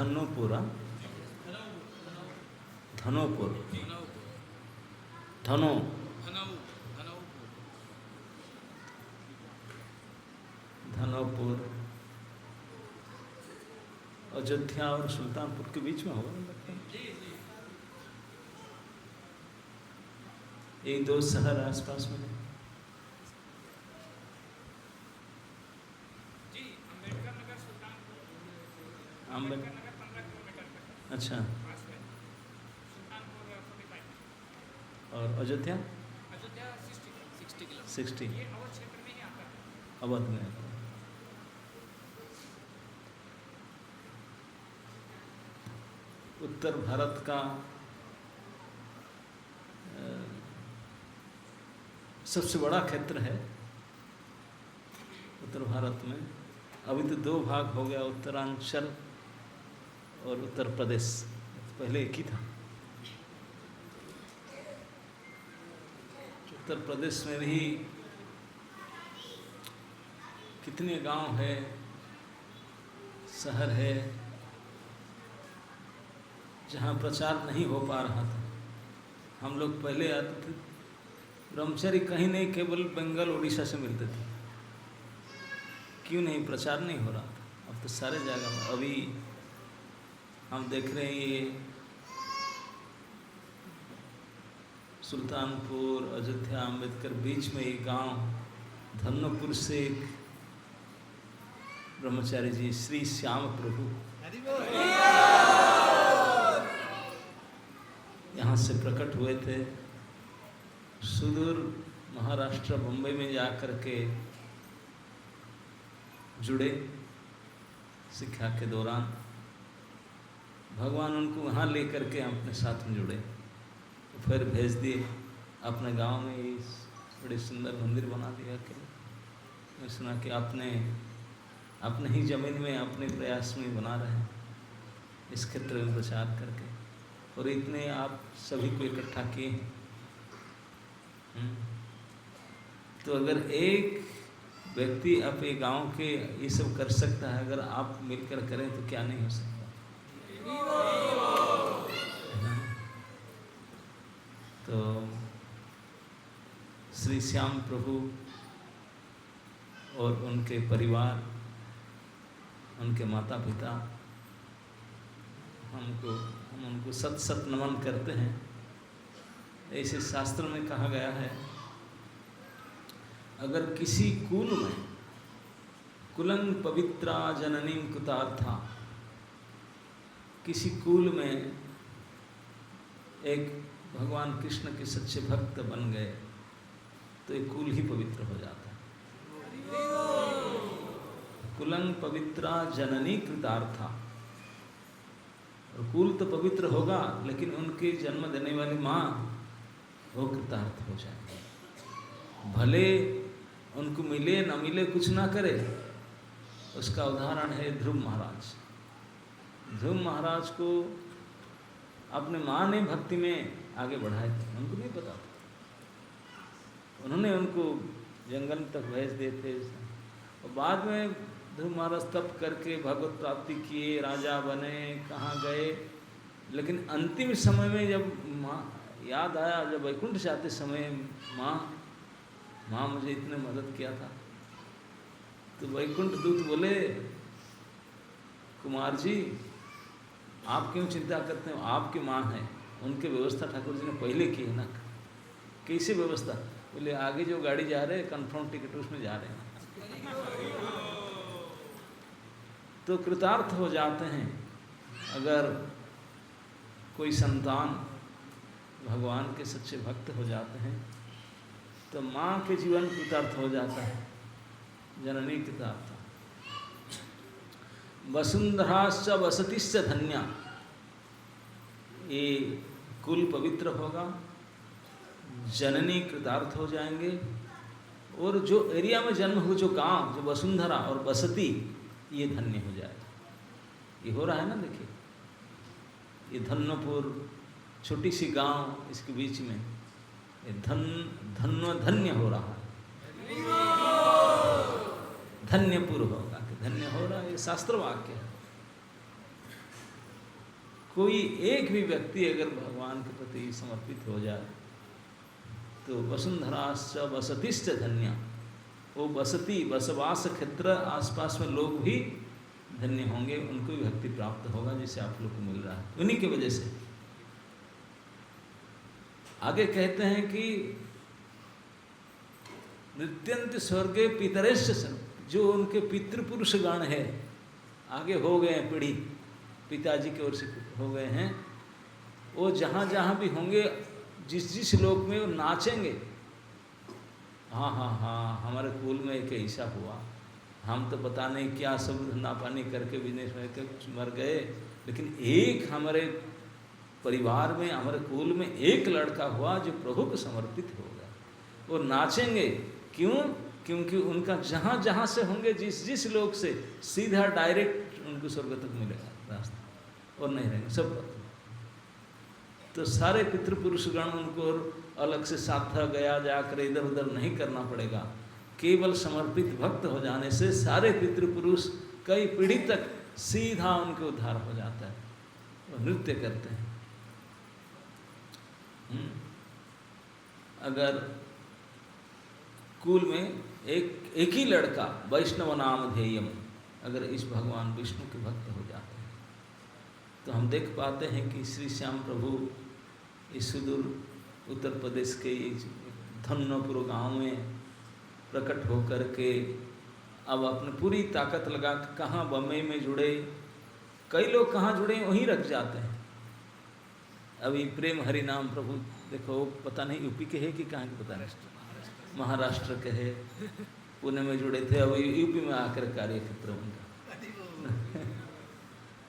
धनोपुर, धनोपुर, धनो धनोपुर अयोध्या और सुल्तानपुर के बीच में होगा लगता है। एक दो शहर आसपास में। जी, अम्बेडकर नगर सुल्तानपुर, अम्बेडकर नगर 15 किलोमीटर तक अच्छा, पास में, सुल्तानपुर 45 और अयोध्या 60 किलोमीटर, 60 ये अवध क्षेत्र में ही आता है। अवध में। उत्तर भारत का सबसे बड़ा क्षेत्र है उत्तर भारत में। अभी तो दो भाग हो गया, उत्तरांचल और उत्तर प्रदेश, पहले एक ही था। उत्तर प्रदेश में भी कितने गांव है, शहर है जहाँ प्रचार नहीं हो पा रहा था। हम लोग पहले आते थे, ब्रह्मचारी कहीं नहीं, केवल बंगाल उड़ीसा से मिलते थे। क्यों नहीं, प्रचार नहीं हो रहा था। अब तो सारे जगह में। अभी हम देख रहे हैं ये सुल्तानपुर, अयोध्या, अम्बेडकर बीच में एक गांव धन्नोपुर से एक ब्रह्मचारी जी श्री श्याम प्रभु यहाँ से प्रकट हुए थे। सुदूर महाराष्ट्र बम्बई में जाकर के जुड़े। शिक्षा के दौरान भगवान उनको वहाँ लेकर के अपने साथ में जुड़े, तो फिर भेज दिए अपने गांव में। इस बड़े सुंदर मंदिर बना दिया कि मैं सुना कि आपने अपने ही ज़मीन में अपने प्रयास में बना रहे हैं इस क्षेत्र में प्रचार करके, और इतने आप सभी को इकट्ठा किए हैं। तो अगर एक व्यक्ति अपने गांव के ये सब कर सकता है, अगर आप मिलकर करें तो क्या नहीं हो सकता। तो श्री श्याम प्रभु और उनके परिवार, उनके माता पिता, हम उनको सत सत नमन करते हैं। ऐसे शास्त्र में कहा गया है, अगर किसी कुल में कुलं पवित्रा जननी कृतार्था, किसी कुल में एक भगवान कृष्ण के सच्चे भक्त बन गए तो एक कुल ही पवित्र हो जाता है। कुलं पवित्रा जननी कृतार्था, और कुल तो पवित्र होगा लेकिन उनके जन्म देने वाली माँ वो कृतार्थ हो जाएगी। भले उनको मिले न मिले, कुछ ना करे। उसका उदाहरण है ध्रुव महाराज। ध्रुव महाराज को अपने माँ ने भक्ति में आगे बढ़ाया था, उनको नहीं पता था। उन्होंने उनको जंगल तक भेज दिए थे, और बाद में ध्रुव महाराज तप करके भगवत प्राप्ति किए, राजा बने, कहाँ गए। लेकिन अंतिम समय में जब माँ याद आया, जब वैकुंठ जाते समय माँ मुझे इतने मदद किया था, तो वैकुंठ दूत बोले, कुमार जी आप क्यों चिंता करते हो, आपकी माँ है, उनकी व्यवस्था ठाकुर जी ने पहले की है ना। कैसी व्यवस्था? बोले आगे जो गाड़ी जा रहे हैं कन्फर्म टिकट उसमें जा रहे हैं। तो कृतार्थ हो जाते हैं अगर कोई संतान भगवान के सच्चे भक्त हो जाते हैं, तो माँ के जीवन कृतार्थ हो जाता है, जननी कृतार्थ। वसुंधराश्च वसतिश्च धन्या, ये कुल पवित्र होगा, जननी कृतार्थ हो जाएंगे, और जो एरिया में जन्म हो, जो गांव, जो वसुंधरा और बसती, ये धन्य हो जाएगा। ये हो रहा है ना, देखिए ये धन्यपुर छोटी सी गांव, इसके बीच में ये धन्य हो रहा है। धन्यपुर होगा कि धन्य हो रहा है, ये शास्त्र वाक्य है। कोई एक भी व्यक्ति अगर भगवान के प्रति समर्पित हो जाए तो वसुंधराश्च वसतिश्च धन्या, वो बसती बसवास क्षेत्र आसपास में लोग भी धन्य होंगे, उनको भी भक्ति प्राप्त होगा जैसे आप लोग को मिल रहा है उन्हीं की वजह से। आगे कहते हैं कि नृत्यंत स्वर्गे पितरेश्च सन, जो उनके पितृपुरुष गण है, आगे हो गए हैं पीढ़ी, पिताजी की ओर से हो गए हैं, वो जहाँ जहाँ भी होंगे जिस जिस लोक में वो नाचेंगे, हाँ हाँ हाँ हमारे कुल में एक ऐसा हुआ, हम तो पता नहीं क्या सब धंधा पानी करके बिजनेस में मर गए, लेकिन एक हमारे परिवार में हमारे कुल में एक लड़का हुआ जो प्रभु को समर्पित हो गया। वो नाचेंगे, क्यों? क्योंकि उनका जहाँ जहाँ से होंगे जिस जिस लोग से सीधा डायरेक्ट उनको स्वर्ग तक मिलेगा रास्ता, और नहीं रहेंगे सब। तो सारे पितृपुरुषगण उनको अलग से साथा गया जाकर इधर उधर नहीं करना पड़ेगा, केवल समर्पित भक्त हो जाने से सारे पितृपुरुष कई पीढ़ी तक सीधा उनके उद्धार हो जाता है। वो नृत्य करते हैं। अगर कुल में एक ही लड़का वैष्णव नाम ध्येयम, अगर इस भगवान विष्णु के भक्त हो जाते हैं तो हम देख पाते हैं कि श्री श्याम प्रभु इस सुदूर उत्तर प्रदेश के धन्नपुर गांव में प्रकट होकर के अब अपनी पूरी ताकत लगा के कहाँ बम्बई में जुड़े, कई लोग कहाँ जुड़े वहीं रख जाते हैं। अभी प्रेम हरि नाम प्रभु देखो, पता नहीं यूपी के है कि कहाँ के पता नहीं, महाराष्ट्र के है, पुणे में जुड़े थे, अभी यूपी में आकर कार्य क्षेत्र उनका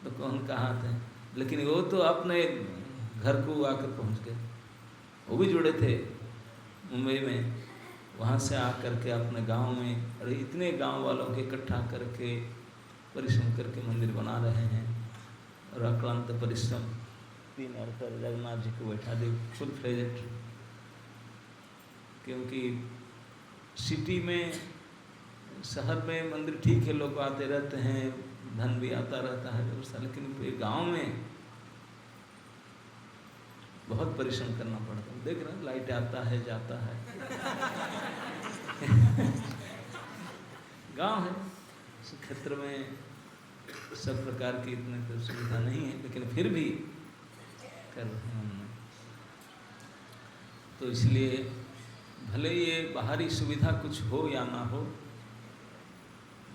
तो कौन कहाँ थे, लेकिन वो तो अपने घर को आकर पहुँच गए। वो भी जुड़े थे मुंबई में, वहाँ से आकर के अपने गांव में, अरे इतने गांव वालों के इकट्ठा करके परिश्रम करके मंदिर बना रहे हैं, और अक्लांत परिश्रम 3 अवसर जगन्नाथ जी को बैठा दे फुल फ्लेजेड। क्योंकि सिटी में, शहर में मंदिर ठीक है, लोग आते रहते हैं, धन भी आता रहता है व्यवस्था, लेकिन गांव में बहुत परिश्रम करना पड़ता है। देख रहे हैं लाइट आता है जाता है गांव है, इस क्षेत्र में सब प्रकार की इतनी तो सुविधा नहीं है, लेकिन फिर भी कर रहे हैं हमने। तो इसलिए भले ये बाहरी सुविधा कुछ हो या ना हो,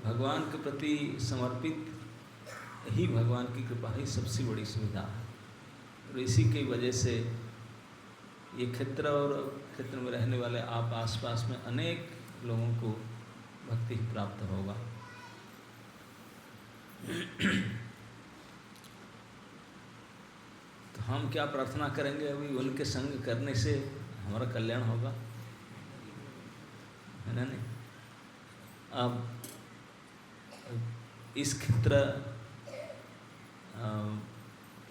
भगवान के प्रति समर्पित ही भगवान की कृपा ही सबसे बड़ी सुविधा है। और इसी की वजह से ये क्षेत्र और क्षेत्र में रहने वाले आप आसपास में अनेक लोगों को भक्ति प्राप्त होगा। तो हम क्या प्रार्थना करेंगे, अभी उनके संग करने से हमारा कल्याण होगा, है ना? नहीं, अब इस क्षेत्र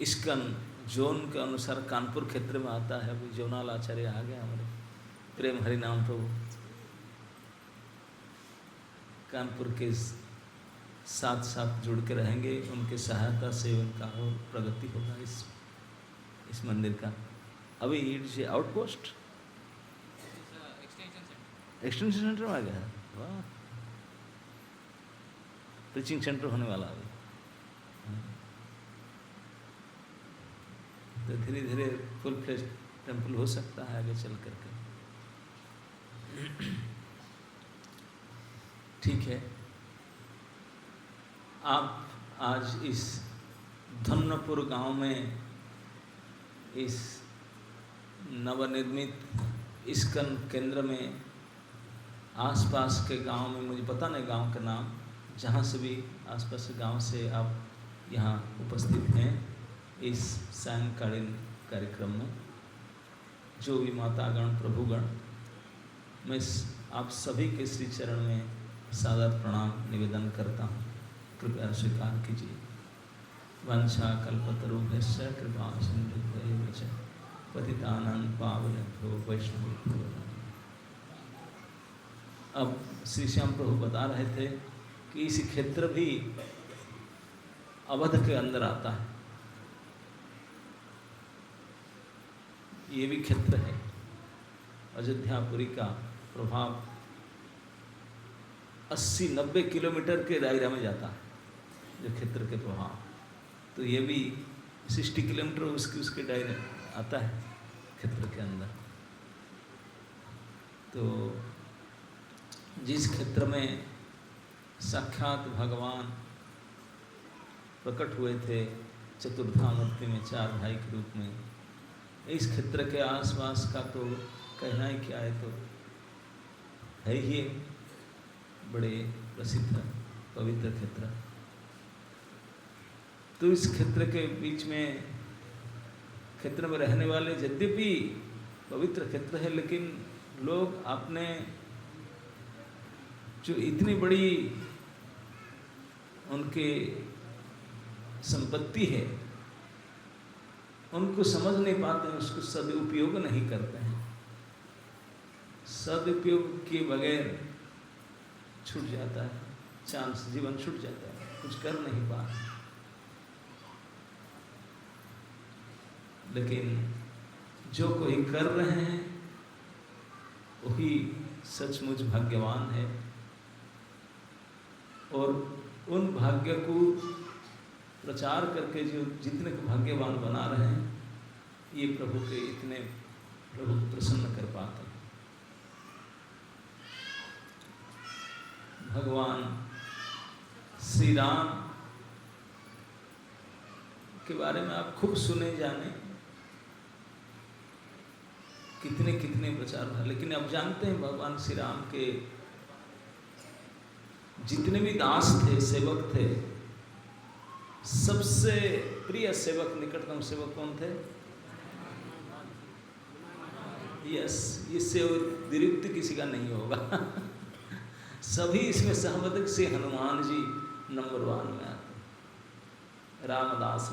इस्कन जोन के अनुसार कानपुर क्षेत्र में आता है। अभी जोनाल आचार्य आ गए हमारे प्रेम हरि नाम प्रभु, कानपुर के साथ साथ जुड़ के रहेंगे, उनके सहायता से उनका और प्रगति होगा इस मंदिर का। अभी इट्स आउटपोस्ट एक्सटेंशन सेंटर में आ गया है, वाह, टीचिंग सेंटर होने वाला अभी। तो धीरे धीरे फुल फ्लेज टेम्पल हो सकता है आगे चल करके। ठीक है, आप आज इस धन्नपुर गांव में इस नवनिर्मित इस्कन केंद्र में आसपास के गांव में, मुझे पता नहीं गांव का नाम, जहाँ से भी आसपास के गांव से आप यहाँ उपस्थित हैं इस सायंकालीन कार्यक्रम में, जो भी मातागण प्रभुगण, मैं आप सभी के श्री चरण में सादर प्रणाम निवेदन करता हूँ, कृपया स्वीकार कीजिए। वंशा कल्पतरुभ्यश्च कृपा सिन्धुभ्यैव च पतितानां पावनेभ्यो वैष्णवेभ्यो नमः। अब श्री श्याम प्रभु बता रहे थे कि इस क्षेत्र भी अवध के अंदर आता है, ये भी क्षेत्र है। अयोध्यापुरी का प्रभाव 80-90 किलोमीटर के दायरा में जाता है, जो क्षेत्र के प्रभाव। तो ये भी 60 किलोमीटर उसके दायरे आता है क्षेत्र के अंदर। तो जिस क्षेत्र में साक्षात भगवान प्रकट हुए थे चतुर्धामूर्ति में, 4 भाई के रूप में, इस क्षेत्र के आसपास का तो कहना ही क्या है, तो है ही बड़े प्रसिद्ध पवित्र क्षेत्र। तो इस क्षेत्र के बीच में, क्षेत्र में रहने वाले यद्यपि पवित्र क्षेत्र है, लेकिन लोग अपने जो इतनी बड़ी उनके संपत्ति है उनको समझ नहीं पाते हैं, उसको सदुपयोग नहीं करते हैं। सदुपयोग के बगैर छूट जाता है, चांस, जीवन छूट जाता है, कुछ कर नहीं पाते। लेकिन जो कोई कर रहे हैं वही सचमुच भाग्यवान है, और उन भाग्य को प्रचार करके जो जितने को भाग्यवान बना रहे हैं, ये प्रभु के इतने प्रभु प्रसन्न कर पाते हैं। भगवान श्री राम के बारे में आप खूब सुने जाने, कितने कितने प्रचार हैं, लेकिन आप जानते हैं भगवान श्री राम के जितने भी दास थे, सेवक थे, सबसे प्रिय सेवक, निकटतम सेवक कौन थे? यस, इससे विरुद्ध किसी का नहीं होगा। सभी इसमें सहमत से हनुमान जी नंबर 1 में आते। रामदास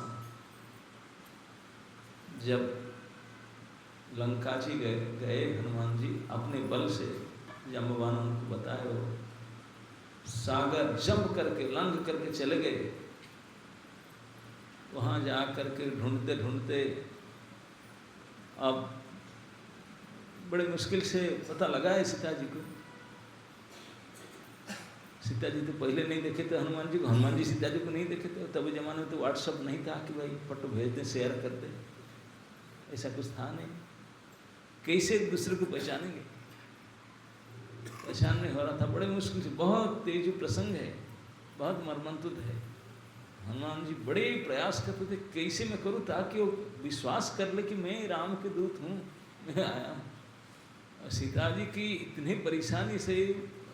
जब लंका जी गए हनुमान जी अपने बल से, जब भगवान उनको बताए, वो सागर जंप करके लंघ करके चले गए। वहाँ जा करके ढूंढते ढूंढते अब बड़े मुश्किल से पता लगा है सीता जी को। सीता जी तो पहले नहीं देखे थे हनुमान जी को, हनुमान जी सीता जी को नहीं देखे थे। तभी जमाने में तो व्हाट्सअप नहीं था कि भाई फोटो भेज दें, शेयर कर दें, ऐसा कुछ था नहीं। कैसे एक दूसरे को पहचानेंगे, पहचान नहीं हो रहा था, बड़े मुश्किल से। बहुत तेज प्रसंग है, बहुत मर्मंतुद है। हनुमान जी बड़े प्रयास करते थे कैसे मैं करूं ताकि वो विश्वास कर ले कि मैं राम के दूत हूँ, मैं आया हूँ। सीता जी की इतनी परेशानी से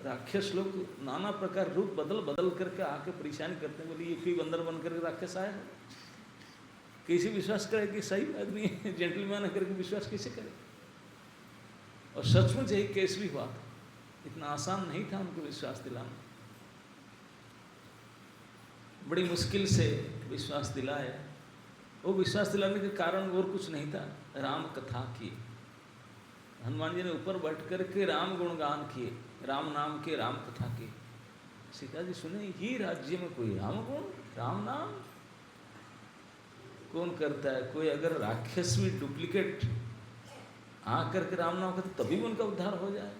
राक्षस लोग नाना प्रकार रूप बदल बदल करके आके परेशान करते हैं। बोली ये कोई बंदर बन करके राक्षस आया है, कैसे विश्वास करे कि सही आदमी है, जेंटलमैन है करके विश्वास कैसे करे। और सचमुच यही केस भी हुआ था, इतना आसान नहीं था उनको विश्वास दिलाना। बड़ी मुश्किल से विश्वास दिलाए। वो विश्वास दिलाने के कारण और कुछ नहीं था, राम कथा की। हनुमान जी ने ऊपर बैठ कर के राम गुणगान किए, राम नाम के राम कथा की। सीता जी सुने ही राज्य में कोई राम गुण, राम नाम कौन करता है। कोई अगर राक्षस भी डुप्लीकेट आकर के राम नाम करते तभी उनका उद्धार हो जाए।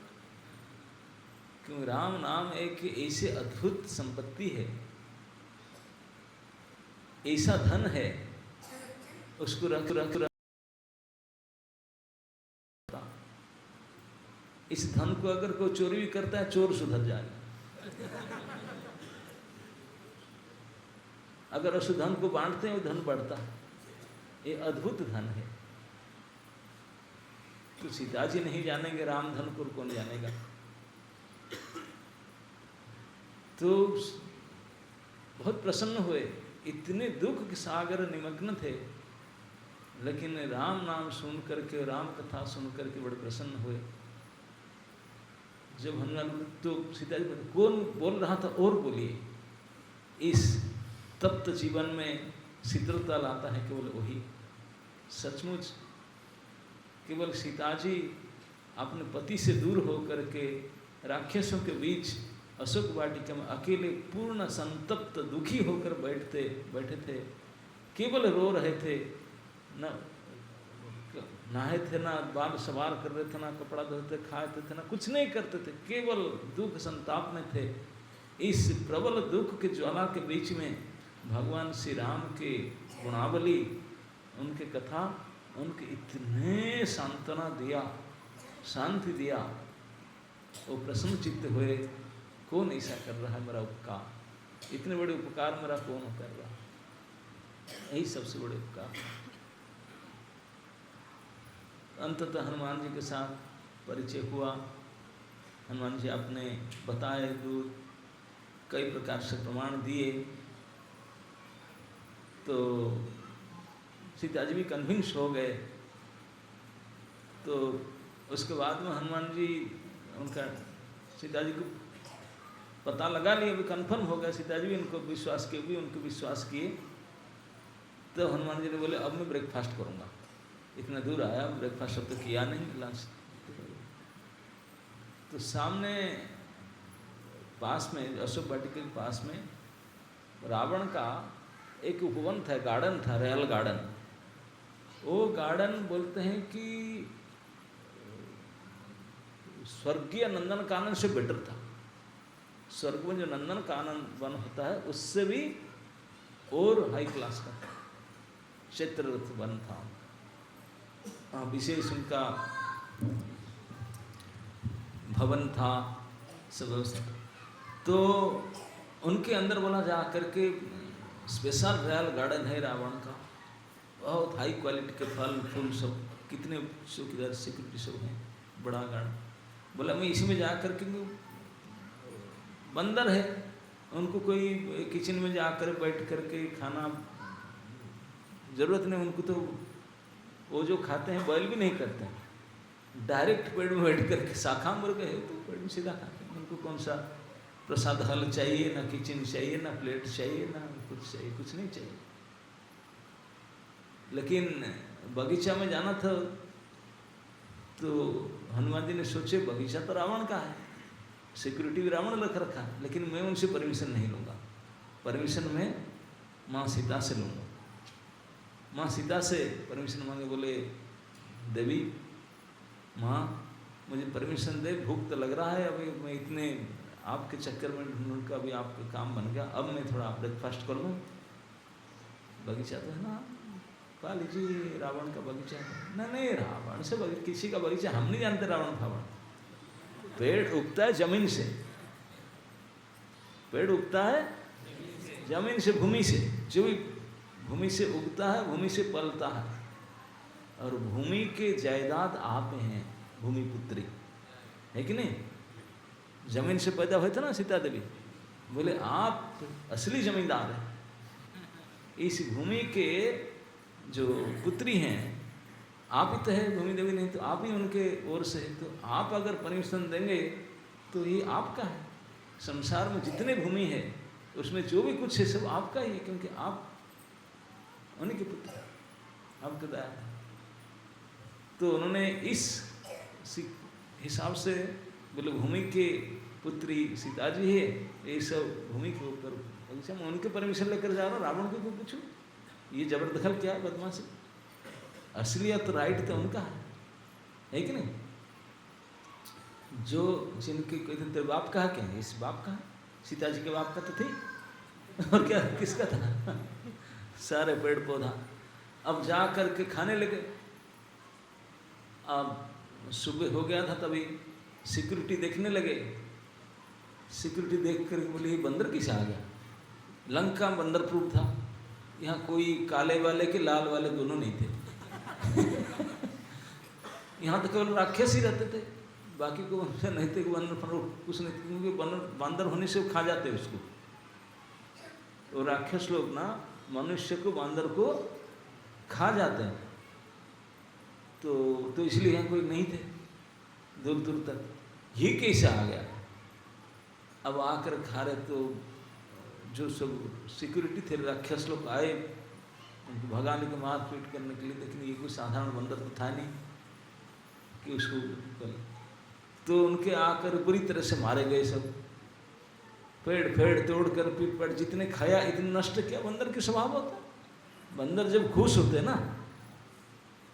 क्योंकि राम नाम एक ऐसे अद्भुत संपत्ति है, ऐसा धन है, उसको रख इस धन को अगर कोई चोरी भी करता है, चोर सुधर जाएगा। अगर उस धन को बांटते हैं, वो धन बढ़ता है। ये अद्भुत धन है। तो सीता जी नहीं जानेंगे राम धन को, कौन जानेगा। तो बहुत प्रसन्न हुए, इतने दुख के सागर निमग्न थे, लेकिन राम नाम सुन करके, राम कथा सुन करके बड़े प्रसन्न हुए। जब हनुमान तो सीता जी कौन बोल रहा था, और बोलिए। इस तप्त जीवन में शीतलता लाता है केवल वही। सचमुच केवल सीता जी अपने पति से दूर होकर के राक्षसों के बीच अशोक वाटिका में अकेले पूर्ण संतप्त दुखी होकर बैठे थे, केवल रो रहे थे। न नहाए थे, ना बाल सवार कर रहे थे, ना कपड़ा धोते खाते थे, ना कुछ नहीं करते थे, केवल दुख संताप में थे। इस प्रबल दुख के ज्वाला के बीच में भगवान श्री राम के गुणावली, उनके कथा, उनके इतने सांत्वना दिया, शांति दिया, वो प्रसन्न चित्त हुए, कौन ऐसा कर रहा है मेरा उपकार, इतने बड़े उपकार मेरा कौन कर रहा, यही सबसे बड़े उपकार। अंततः हनुमान जी के साथ परिचय हुआ। हनुमान जी आपने बताए, दूर कई प्रकार से प्रमाण दिए, तो सीता जी भी कन्विंस हो गए। तो उसके बाद में हनुमान जी, उनका सीता जी को पता लगा लिया, अभी कन्फर्म हो गया, सीता जी भी उनको विश्वास किए, भी उनको विश्वास किए। तो हनुमान जी ने बोले अब मैं ब्रेकफास्ट करूँगा, इतना दूर आया, ब्रेकफास्ट अब तो किया नहीं, लंच। तो सामने पास में, अशोक वाटिका के पास में रावण का एक उपवन था, गार्डन था, रॉयल गार्डन। वो गार्डन बोलते हैं कि स्वर्गीय नंदन कानन से बेटर था। स्वर्ग में जो नंदन कानन वन होता है उससे भी और हाई क्लास का चित्ररथ वन था। विशेष उनका भवन था, सब व्यवस्था। तो उनके अंदर बोला जा करके स्पेशल रॉयल गार्डन है रावण का, बहुत हाई क्वालिटी के फल फूल सब, कितने चौकीदार सिक्योरिटी सब हैं, बड़ा गार्डन। बोला मैं इसी में जा करके, बंदर है, उनको कोई किचन में जाकर बैठ करके खाना जरूरत नहीं, उनको तो वो जो खाते हैं बॉयल भी नहीं करते हैं, डायरेक्ट पेड़ में बैठ करके शाखा मर गए तो पेड़ में सीधा खाते हैं। उनको कौन सा प्रसाद हल चाहिए, ना किचन चाहिए, ना प्लेट चाहिए, ना कुछ चाहिए, कुछ नहीं चाहिए। लेकिन बगीचा में जाना था, तो हनुमान जी ने सोचे बगीचा तो रावण का है, सिक्योरिटी भी रावण रख रखा है, लेकिन मैं उनसे परमिशन नहीं लूँगा, परमिशन मैं माँ सीता से लूँगा। माँ सीता से परमिशन मांगे, बोले देवी माँ मुझे परमिशन दे, भूख तो लग रहा है, अभी मैं इतने आपके चक्कर में ढूंढ का अभी आपका काम बन गया, अब मैं थोड़ा ब्रेकफास्ट कर लूँ। बगीचा तो है ना, पा लीजिए, रावण का बगीचा है। नहीं रावण से किसी का बगीचा हम नहीं जानते, रावण फावण। पेड़ उगता है जमीन से, पेड़ उगता है जमीन से, भूमि से, जो भी भूमि से उगता है भूमि से पलता है, और भूमि के जायदाद आप हैं, भूमि पुत्री है कि नहीं। जमीन से पैदा हुए थे ना सीता देवी, बोले आप असली जमींदार हैं, इस भूमि के जो पुत्री हैं आप ही तो है, भूमि देवी नहीं तो आप ही उनके ओर से, तो आप अगर परमिशन देंगे तो ये आपका है। संसार में जितने भूमि है उसमें जो भी कुछ है सब आपका ही है, क्योंकि आप उन्हीं के पुत्र, आपके दया। तो उन्होंने इस हिसाब से बोले भूमि के पुत्री सीता जी है, ये सब भूमि के ऊपर बगीचा में उनके परमिशन लेकर जा रहा हूँ। रावण को पूछो ये जबरदखल क्या है, बदमाशी, असलियत राइट तो उनका है कि नहीं। जो जिनके कोई तेरे बाप का है, क्या इस बाप का है, सीता जी के बाप का तो थे, और क्या किसका था, सारे पेड़ पौधा। अब जा कर के खाने लगे। अब सुबह हो गया था, तभी सिक्योरिटी देखने लगे। सिक्योरिटी देख कर बोले ये बंदर किसे आ गया, लंका बंदर प्रूफ था, यहाँ कोई काले वाले के लाल वाले दोनों नहीं थे। यहाँ तो केवल राक्षस ही रहते थे, बाकी को नहीं थे, बंदर कुछ नहीं, क्योंकि बंदर होने से वो खा जाते उसको। तो राक्षस लोग ना मनुष्य को, बंदर को खा जाते हैं, तो इसलिए यहाँ कोई नहीं थे दूर दूर तक। ये कैसे आ गया। अब आकर खा रहे तो जो सब सिक्योरिटी थे राक्षस लोग आए उनको भगाने के, मार पीट करने के लिए, लेकिन ये कोई साधारण बंदर तो था नहीं कि उसको कर। तो उनके आकर बुरी तरह से मारे गए सब, पेड़ पेड़ तोड़ कर पीट पड़, जितने खाया इतने नष्ट किया। बंदर के स्वभाव होता है, बंदर जब खुश होते ना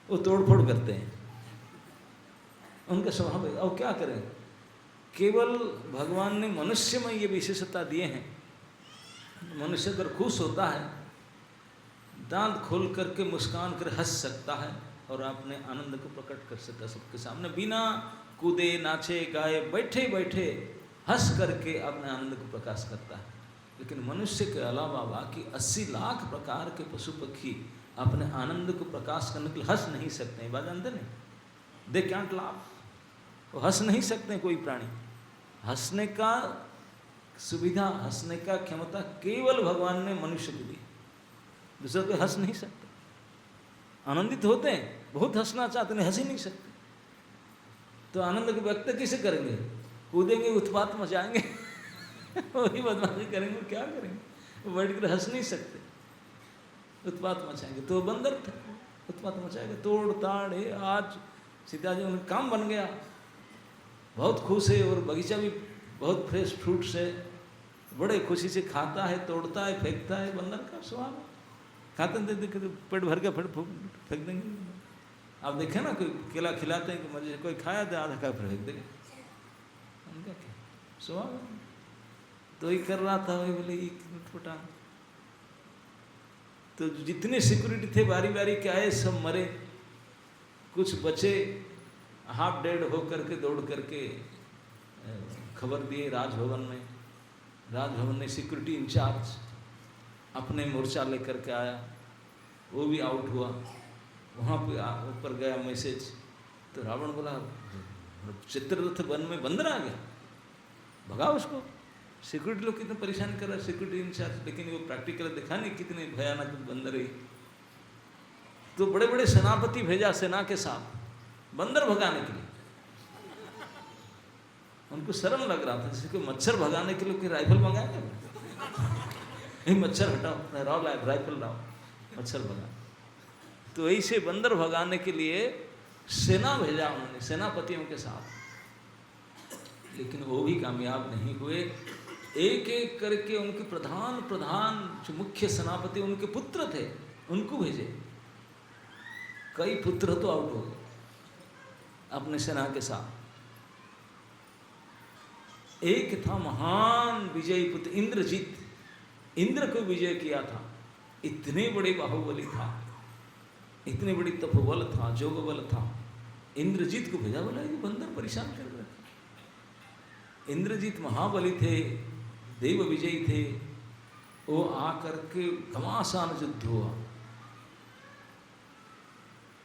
वो तोड़फोड़ करते हैं, उनका स्वभाव है। और क्या करें, केवल भगवान ने मनुष्य में ये विशेषता दिए हैं। मनुष्य अगर खुश होता है, दांत खोल करके मुस्कान कर हंस सकता है और अपने आनंद को प्रकट कर सकता है सबके सामने, बिना कूदे नाचे गाए बैठे बैठे हंस करके अपने आनंद को प्रकाश करता है। लेकिन मनुष्य के अलावा बाकी 80 लाख प्रकार के पशु पक्षी अपने आनंद को प्रकाश करने के लिए हंस नहीं सकते हैं। बात जानते नहीं, दे कैंट लाफ, वो हंस नहीं सकते। कोई प्राणी हंसने का सुविधा, हंसने का क्षमता केवल भगवान ने मनुष्य को दी, दूसरे को हंस नहीं सकते। आनंदित होते हैं, बहुत हंसना चाहते हैं, हंस ही नहीं सकते। तो आनंद को व्यक्त कैसे करेंगे? कूदेंगे, उत्पात मचाएंगे वही बदमाशी करेंगे, क्या करेंगे? वो बैठ कर हंस नहीं सकते, उत्पात मचाएंगे। तो बंदर थे, उत्पात मचाएंगे, तोड़ ताड़ है। आज सीता जी उनका काम बन गया, बहुत खुश है, और बगीचा भी बहुत फ्रेश फ्रूट से बड़े खुशी से खाता है, तोड़ता है, फेंकता है। बंदर का स्वभाव, खाते देख पेट भर के फिर फेंक देंगे। आप देखें ना, कोई केला खिलाते हैं कि मजे से, कोई खाया तो आधा खा फिर फेंक देंगे, उनका क्या स्वभाव है। तो ये कर रहा था, वही बोले फुटा। तो जितने सिक्योरिटी थे बारी बारी के आए, सब मरे, कुछ बचे हाफ डेड हो करके दौड़ करके खबर दिए राजभवन में। राजभवन ने सिक्योरिटी इंचार्ज अपने मोर्चा लेकर के आया, वो भी आउट हुआ। वहाँ पे ऊपर गया मैसेज, तो रावण बोला चित्ररथ वन में बंदर आ गया, भगा उसको। सिक्योरिटी लोग कितने परेशान कर रहे, सिक्योरिटी इंचार्ज, लेकिन वो प्रैक्टिकल दिखा नहीं कितने भयानक बंदर है। तो बड़े बड़े सेनापति भेजा सेना के साथ बंदर भगाने के लिए। उनको शर्म लग रहा था, जैसे कोई मच्छर भगाने के लिए कोई राइफल मंगाया, नहीं मच्छर हटाओ, राव राइफल लाओ, मच्छर भगा। तो ऐसे बंदर भगाने के लिए सेना भेजा उन्होंने सेनापतियों के साथ, लेकिन वो भी कामयाब नहीं हुए। एक एक करके उनके प्रधान प्रधान जो मुख्य सेनापति उनके पुत्र थे उनको भेजे, कई पुत्र तो आउट हो गए अपने सेना के साथ। एक था महान विजयी पुत्र इंद्रजीत, इंद्र को विजय किया था, इतने बड़े बाहुबली था, इतने बड़ी तपोबल था, जोगबल था। इंद्रजीत को भेजा, बोला ये बंदर परेशान कर रहे। इंद्रजीत महाबली थे, देव विजयी थे, वो आकर के घमासान युद्ध हुआ।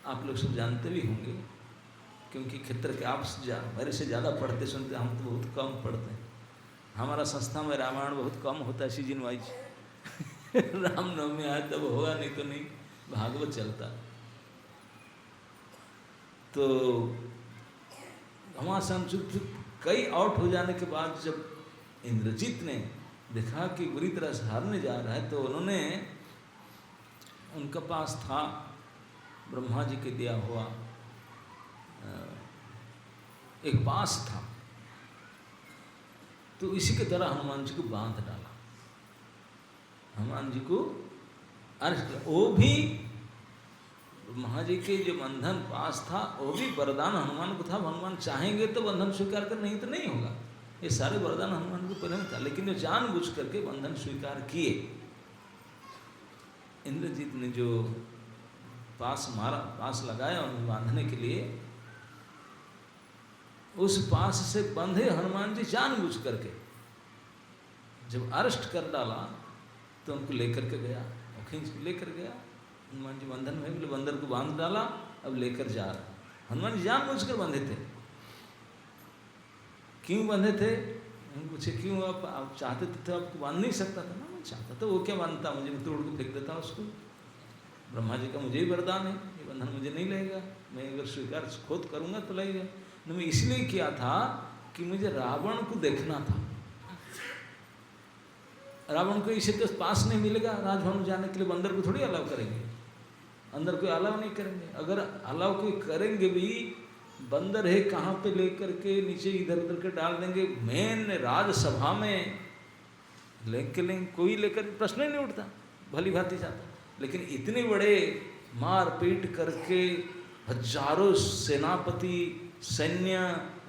आप लोग सब जानते भी होंगे, क्योंकि क्षेत्र के आप मेरे से ज़्यादा पढ़ते सुनते, हम तो बहुत कम पढ़ते हैं। हमारा संस्था में रामायण बहुत कम होता है सीजन वाइज रामनवमी आए तब होगा, नहीं तो नहीं, भागवत चलता। तो घमासान युद्ध कई आउट हो जाने के बाद जब इंद्रजीत ने देखा कि बुरी तरह से हारने जा रहा है, तो उन्होंने, उनके पास था ब्रह्मा जी के दिया हुआ एक बांस था, तो इसी के तरह हनुमान जी को बांध डाला, हनुमान जी को अरेस्ट किया। वो भी ब्रह्मा जी के जो बंधन पास था, वो भी वरदान हनुमान को था। हनुमान चाहेंगे तो बंधन स्वीकार कर, नहीं तो नहीं होगा। ये सारे वरदान हनुमान को पहले में था, लेकिन जो जानबूझ करके बंधन स्वीकार किए। इंद्रजीत ने जो पास मारा, पास लगाया उन्हें बांधने के लिए, उस पास से बंधे हनुमान जी जानबूझ करके जब अरेस्ट कर डाला तो उनको लेकर के गया, और खींच लेकर गया। हनुमान जी बंधन में, बोले बंदर को बांध डाला, अब लेकर जा रहा। हनुमान जी जानबूझ कर बंधे थे। क्यों बंधे थे? पूछे क्यों? आप चाहते थे तो आपको बांध नहीं सकता था ना? मैं चाहता तो वो क्या बांधता, मुझे तोड़ के फेंक देता उसको। ब्रह्मा जी का मुझे ही वरदान है, ये बंधन मुझे नहीं लगेगा, मैं अगर स्वीकार खुद करूँगा तो लगेगा। तो मैं इसलिए किया था कि मुझे रावण को देखना था। रावण को इसे तो पास नहीं मिलेगा राजभवन जाने के लिए, बंदर को थोड़ी अलाउ करेंगे, अंदर कोई अलाउ नहीं करेंगे। अगर अलाउ कोई करेंगे भी, बंदर है कहाँ पे लेकर के नीचे इधर उधर के डाल देंगे, मेन राजसभा में लेके लेंगे, कोई लेकर प्रश्न ही नहीं उठता, भली भांति जाता। लेकिन इतने बड़े मार पीट करके हजारों सेनापति सैन्य,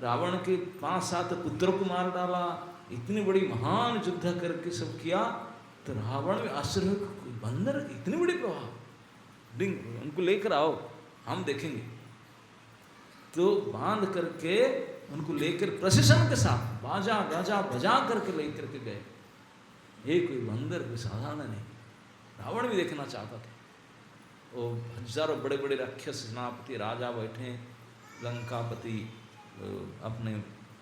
रावण के 5-7 पुत्रों को मार डाला, इतनी बड़ी महान युद्ध करके सब किया। तो रावण में आश्चर्य हो, बंदर इतनी बड़ी प्रभाव, डिंग उनको लेकर आओ हम देखेंगे। तो बांध करके उनको लेकर प्रशासन के साथ बाजा गाजा बजा करके लेकर के गए। ये कोई बंदर कोई साधारण नहीं, रावण भी देखना चाहता था। वो हजारों बड़े बड़े राक्षस सेनापति राजा बैठे, लंकापति अपने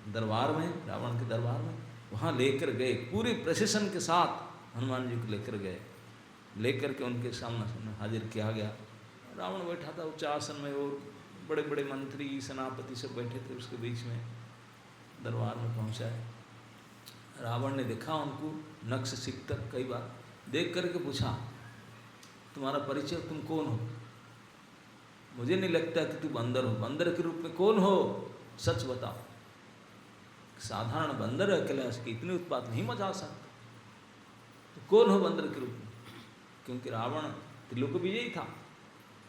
दरबार में, रावण के दरबार में, वहाँ लेकर गए पूरी प्रशासन के साथ। हनुमान जी को लेकर गए, लेकर के उनके सामने हाजिर किया गया। रावण बैठा था उच्च आसन में, और बड़े बड़े मंत्री सेनापति सब बैठे थे उसके बीच में। दरबार में पहुँचाए, रावण ने देखा उनको नक्श सिख तक कई बार देख करके पूछा, तुम्हारा परिचय, तुम कौन हो? मुझे नहीं लगता कि तू बंदर हो, बंदर के रूप में कौन हो, सच बताओ। साधारण बंदर अकेला इसकी इतनी उत्पात नहीं मचा सकता, तो कौन हो बंदर के रूप में? क्योंकि रावण त्रिलोक विजयी था,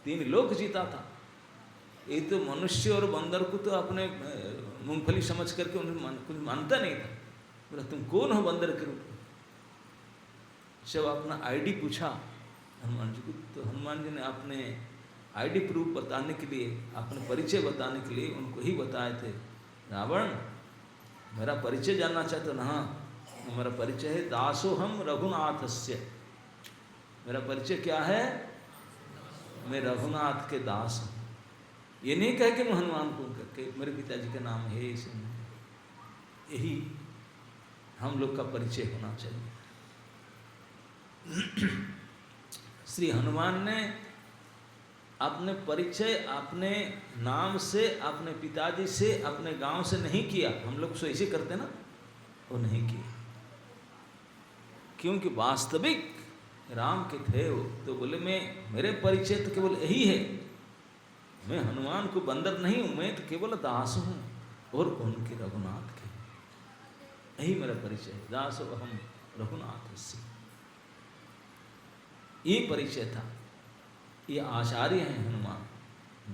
3 लोक जीता था। ये तो मनुष्य और बंदर को तो अपने मूंगफली समझ करके उन्हें कुछ मानता नहीं था। बोला तुम कौन हो बंदर के रूप में? जब अपना आईडी पूछा हनुमान जी को, तो हनुमान जी ने अपने आईडी प्रूफ बताने के लिए, अपने परिचय बताने के लिए उनको ही बताए थे। रावण मेरा परिचय जानना चाहते हो ना? हाँ, मेरा परिचय है दासोहम रघुनाथस्य। मेरा परिचय क्या है? मैं रघुनाथ के दास हूँ। ये नहीं कहे कि मैं हनुमान को करके मेरे पिताजी का नाम है, इसे यही हम लोग का परिचय होना चाहिए। श्री हनुमान ने अपने परिचय अपने नाम से, अपने पिताजी से, अपने गांव से नहीं किया। हम लोग तो ऐसे करते ना, वो नहीं किया, क्योंकि वास्तविक राम के थे वो। तो बोले मैं, मेरे परिचय तो केवल यही है, मैं हनुमान को बंदर नहीं हूँ, मैं तो केवल दास हूँ और उनके रघुनाथ के, यही मेरा परिचय है, दासो अहम रघुनाथ से। ये परिचय था। ये आचार्य हैं हनुमान,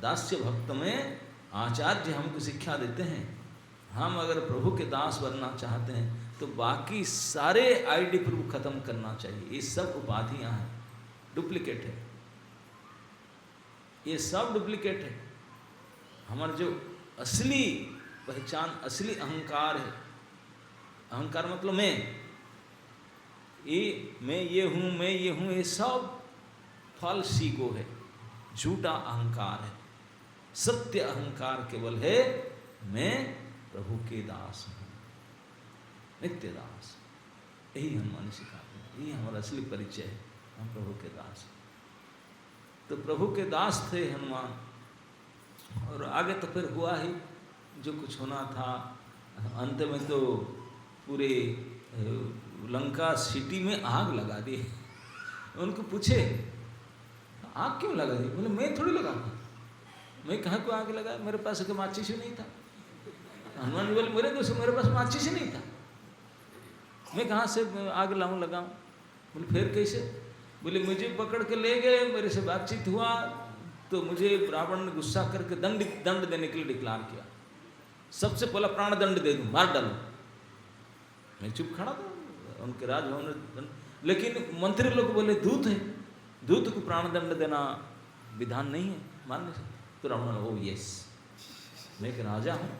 दास्य भक्त में आचार्य हमको शिक्षा देते हैं। हम अगर प्रभु के दास बनना चाहते हैं तो बाकी सारे आईडी प्रूफ खत्म करना चाहिए। ये सब उपाधियां हैं, डुप्लीकेट है, ये सब डुप्लीकेट है। हमारा जो असली पहचान, असली अहंकार है, अहंकार मतलब मैं ये हूँ, मैं ये हूँ, ये सब फॉल्स ईगो है, झूठा अहंकार है। सत्य अहंकार केवल है मैं प्रभु के दास हूँ, नित्य दास। यही हनुमान सिखाते हैं, यही हमारा असली परिचय है, हम प्रभु के दास हैं। तो प्रभु के दास थे हनुमान, और आगे तो फिर हुआ ही जो कुछ होना था। अंत में तो पूरे लंका सिटी में आग लगा दी। उनको पूछे आग क्यों लगा दी? बोले मैं थोड़ी लगाऊंगा, मैं कहाँ को आग लगा, मेरे पास एक माचिस ही नहीं था। हनुमान जी बोले मेरे दोस्त मेरे पास माचिस ही नहीं था, मैं कहाँ से आग लाऊं लगाऊं? बोले फिर कैसे? बोले मुझे पकड़ के ले गए, मेरे से बातचीत हुआ तो मुझे रावण ने गुस्सा करके दंड देने के लिए डिक्लार किया। सबसे पहला प्राण दंड दे दूं, मार डालूं। मैं चुप खड़ा था, उनके राजभवन में। लेकिन मंत्री लोग बोले दूत है, दूत को प्राण दंड देना विधान नहीं है मानने से। तो रावण ओ यस, मैं एक राजा हूँ,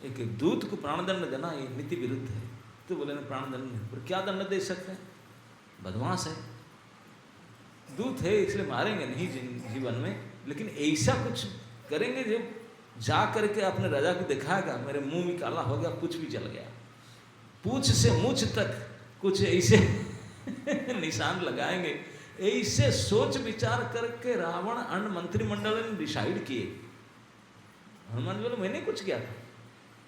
एक दूत को प्राण दंड देना ये नीति विरुद्ध है। तो बोले ना प्राण दंड नहीं, पर क्या दंड दे सकते हैं? बदमाश है, दूत है इसलिए मारेंगे नहीं जीवन में, लेकिन ऐसा कुछ करेंगे जो जा करके अपने राजा को दिखाएगा मेरे मुंह में काला हो गया, पूछ भी जल गया, पूछ से मूछ तक कुछ ऐसे निशान लगाएंगे। ऐसे सोच विचार करके रावण अन्य मंत्रिमंडल ने डिसाइड किए। हनुमान बोले मैंने कुछ किया था,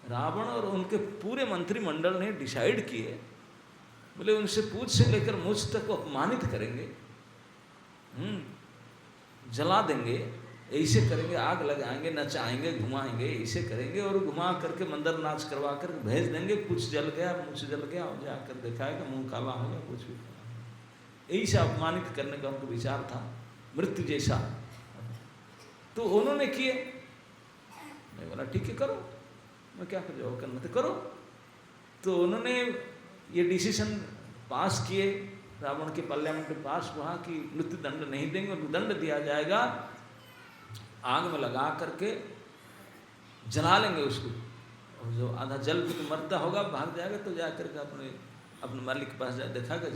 रावण और उनके पूरे मंत्रिमंडल ने डिसाइड किए। बोले उनसे पूछ से लेकर मूछ तक को अपमानित करेंगे, जला देंगे, ऐसे करेंगे, आग लगाएंगे, नचाएंगे, घुमाएंगे, ऐसे करेंगे और घुमा करके मंदिर नाच करवा कर भेज देंगे। कुछ जल गया, मुझ जल गया, और जाकर दिखाएगा मुंह काला हो गया, कुछ भी ऐसा अपमानित करने का उनको विचार था, मृत्यु जैसा। तो उन्होंने किए। मैं बोला ठीक है करो, मैं क्या कर जाओ करना तो करो। तो उन्होंने ये डिसीजन पास किए, रावण के पार्लियामेंट में पास हुआ कि मृत्यु दंड नहीं देंगे, और दंड दिया जाएगा आग में लगा करके जला लेंगे उसको, और जो आधा जल भी तो मरता होगा भाग जाएगा तो जा करके अपने मालिक के पास जा देखा कि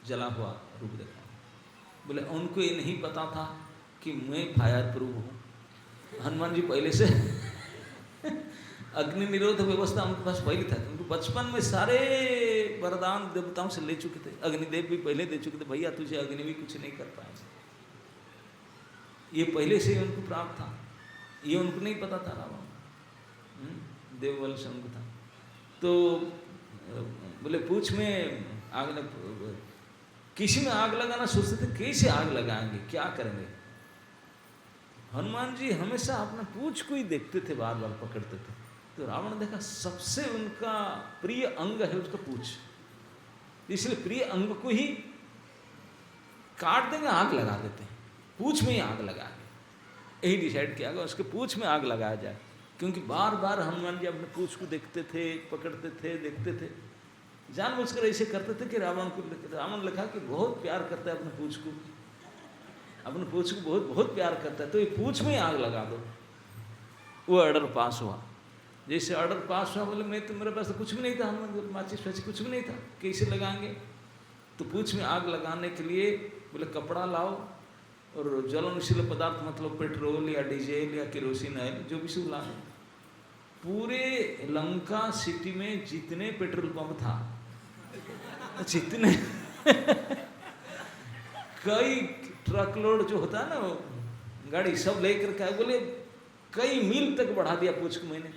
जला हुआ रूप देखा। बोले उनको ये नहीं पता था कि मैं फायर प्रूफ हूँ। हनुमान जी पहले से अग्नि निरोध व्यवस्था उनके पास पहले था, उनको बचपन में सारे वरदान देवताओं से ले चुके थे। अग्निदेव भी पहले दे चुके थे, भैया तुझे अग्नि भी कुछ नहीं कर पाए, ये पहले से ही उनको प्राप्त था। ये उनको नहीं पता था रावण, देवबल से उनको था। तो बोले पूछ में आग लग, किसी में आग लगाना सोचते थे, कैसे आग लगाएंगे, क्या करेंगे। हनुमान जी हमेशा अपने पूछ को ही देखते थे, बार बार पकड़ते थे। तो रावण ने देखा सबसे उनका प्रिय अंग है उसका पूछ, इसलिए प्रिय अंग को ही काट देंगे, आग लगा देते हैं, पूछ में ही आग लगाएंगे। यही डिसाइड किया गया उसके पूछ में आग लगाया जाए, क्योंकि बार बार हनुमान जी अपने पूछ को देखते थे, पकड़ते थे, देखते थे, जानबूझकर ऐसे करते थे कि रावण लिखा कि बहुत प्यार करता है अपने पूछ को, अपने पूछ को बहुत बहुत प्यार करता है, तो ये पूछ में ही आग लगा दो। वो ऑर्डर पास हुआ। जैसे ऑर्डर पास हुआ, बोले मैं तो, मेरे पास तो कुछ भी नहीं था, हनुमान जी माचिस वैसे कुछ भी नहीं था, कैसे लगाएंगे। तो पूछ में आग लगाने के लिए बोले कपड़ा लाओ और ज्वलनशील पदार्थ, मतलब पेट्रोल या डीजल या केरोसिन ऑयल, जो भी सब लाओ। पूरे लंका सिटी में जितने पेट्रोल पंप था, जितने कई ट्रक लोड जो होता है ना वो गाड़ी, सब लेकर के बोले कई मील तक बढ़ा दिया पूछ को मैंने।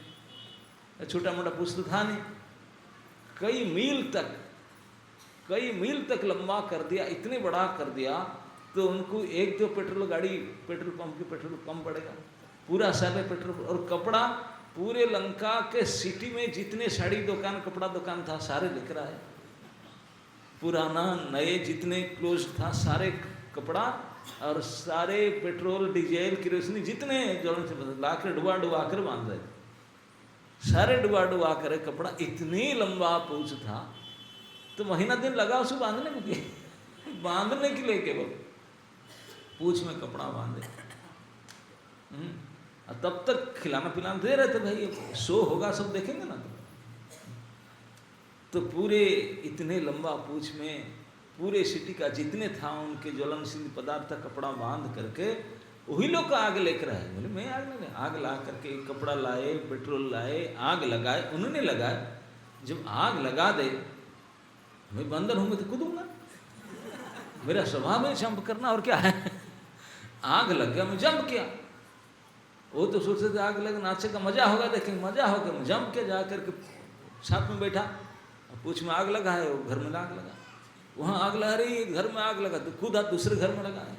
छोटा मोटा पूछ तो था नहीं, कई मील तक लंबा कर दिया, इतने बड़ा कर दिया। तो उनको एक दो पेट्रोल पंप के पेट्रोल कम पड़ेगा, पूरा सारे पेट्रोल। और कपड़ा पूरे लंका के सिटी में जितने साड़ी दुकान, कपड़ा दुकान था, सारे लिख रहा है, पुराना नए जितने क्लोज था सारे कपड़ा, और सारे पेट्रोल डीजल केरोसिन जितने ज्वलन से ला कर डुबा कर बांध रहे थे, सारे डुबा कर कपड़ा। इतनी लंबा पूछ था, तो महीना दिन लगा उसको बांधने के लिए, बांधने के लिए केवल पूछ में कपड़ा बांधे। तब तक खिलाना पिलाना दे रहे थे, भाई शो होगा सब देखेंगे ना। तो पूरे इतने लंबा पूछ में पूरे सिटी का जितने था उनके ज्वलनशील पदार्थ कपड़ा बांध करके वही लोग आग लेकर आए। बोले मैं आग ला करके कपड़ा लाए, पेट्रोल लाए, आग लगाए, उन्होंने लगाए। जब आग लगा दे, मैं बंदर हूँ, मैं तो कूदूंगा, मेरा स्वभाव है जंप करना, और क्या है। आग लग गया, मैं जंप किया। वो तो सोचते थे आग लगा नाचे का मजा होगा, देखेंगे मजा होगा, मैं जंप किया, जा करके साथ में बैठा, पूछ में आग लगा है, वो घर में आग लगा, वहाँ आग लगा रही है, घर में आग लगा, तो कूदा दूसरे घर में लगा है।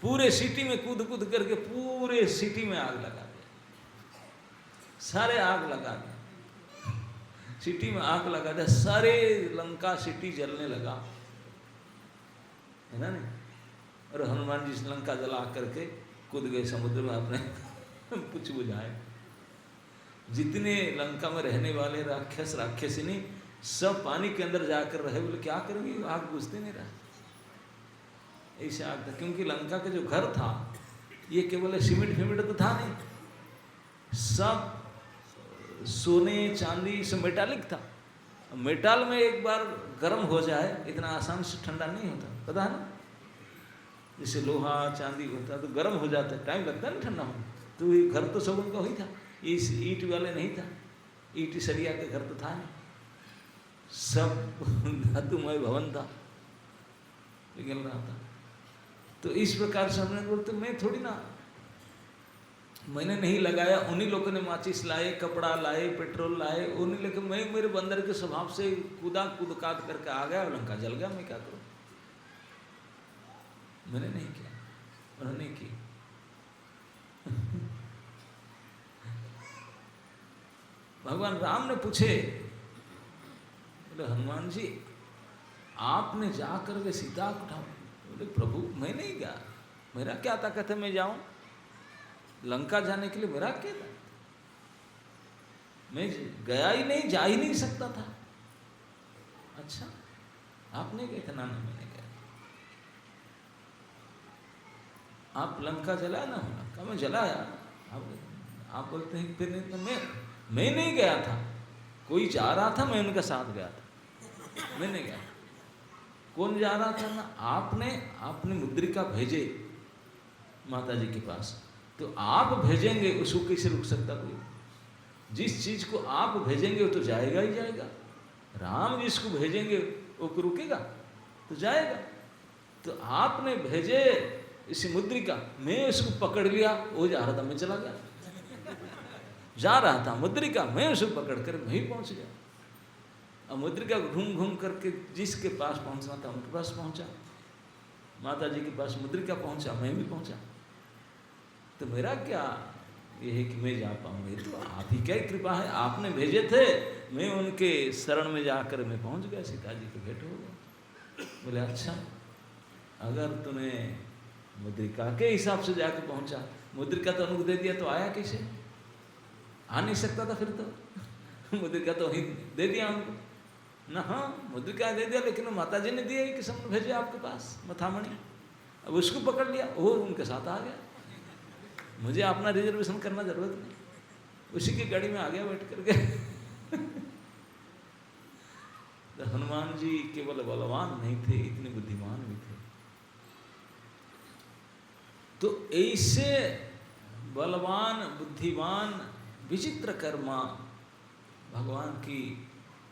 पूरे सिटी में कूद करके पूरे सिटी में आग लगा दिया, सारे आग लगा दिया, सिटी में आग लगा दिया, सारे लंका सिटी जलने लगा, है ना नहीं। और हनुमान जी लंका जला करके कूद गए समुद्र में, अपने कुछ बुझाए। जितने लंका में रहने वाले राक्षस राक्षसिनी सब पानी के अंदर जाकर रहे। बोले क्या करेंगे, आग बुझते नहीं रहा, ऐसे आग था। क्योंकि लंका का जो घर था ये केवल सीमेंट तो था नहीं, सब सोने चांदी सब मेटालिक था। मेटाल में एक बार गर्म हो जाए इतना आसान से ठंडा नहीं होता, पता है ना। जैसे लोहा चांदी होता है तो गर्म हो जाता है, टाइम लगता है ना ठंडा होने। तो ये घर तो सब उनका ही था, इस ईंट वाले नहीं था, ईंट सरिया के घर तो था नहीं, सब धातुमय भवन था, पिघल रहा था। तो इस प्रकार से हमने बोलते मैं थोड़ी ना, मैंने नहीं लगाया, उन्हीं लोगों ने माचिस लाए, कपड़ा लाए, पेट्रोल लाए, उन्हीं लेके मैं मेरे बंदर के स्वभाव से कूद काद करके आ गया और लंका जल गया। मैं क्या करूं, मैंने नहीं किया, उन्होंने की। भगवान राम ने पूछे, बोले हनुमान जी आपने जा करके सीता को उठाओ। बोले प्रभु मैं नहीं गया, मेरा क्या ताकत है मैं जाऊं, लंका जाने के लिए मेरा क्या था? मैं गया ही नहीं, जा ही नहीं सकता था। अच्छा, आपने गए थे? ना मैंने गया। आप लंका जलाया ना? लंका में जलाया। आप बोलते हैं फिर नहीं, तो मैं नहीं गया था, कोई जा रहा था, मैं उनके साथ गया था, मैं नहीं गया। कौन जा रहा था ना? आपने मुद्रिका भेजे माता जी के पास, तो आप भेजेंगे उसको कैसे रुक सकता कोई? जिस चीज को आप भेजेंगे वो तो जाएगा ही जाएगा। राम जिसको भेजेंगे वो को रुकेगा? तो जाएगा। तो आपने भेजे इसी मुद्रिका, मैं उसको पकड़ लिया, वो जा रहा था, मैं चला गया। जा रहा था मुद्रिका, मैं उसको पकड़ कर वहीं पहुंच गया। अब मुद्रिका घूम घूम करके जिसके पास पहुंचना था उनके पास पहुंचा। माता जी के पास मुद्रिका पहुंचा, मैं भी पहुंचा। तो मेरा क्या ये है कि मैं जा पाऊंगा? ये तो आप ही क्या कृपा है, आपने भेजे थे, मैं उनके शरण में जाकर मैं पहुंच गया, सीता जी को भेंट हो गया। बोले अच्छा, अगर तूने मुद्रिका के हिसाब से जाकर पहुंचा, मुद्रिका तो उनको दे दिया तो आया कैसे? आ नहीं सकता था फिर तो। मुद्रिका तो वहीं दे दिया उनको ना। हाँ, मुद्रिका दे दिया, लेकिन माता जी ने दिया कि सब भेजे आपके पास मथामणि। अब उसको पकड़ लिया, वो उनके साथ आ गया। मुझे अपना रिजर्वेशन करना जरूरत नहीं, उसी की गाड़ी में आ गया बैठ करके। तो हनुमान जी केवल बलवान नहीं थे, इतने बुद्धिमान भी थे। तो ऐसे बलवान, बुद्धिमान, विचित्र कर्मा भगवान की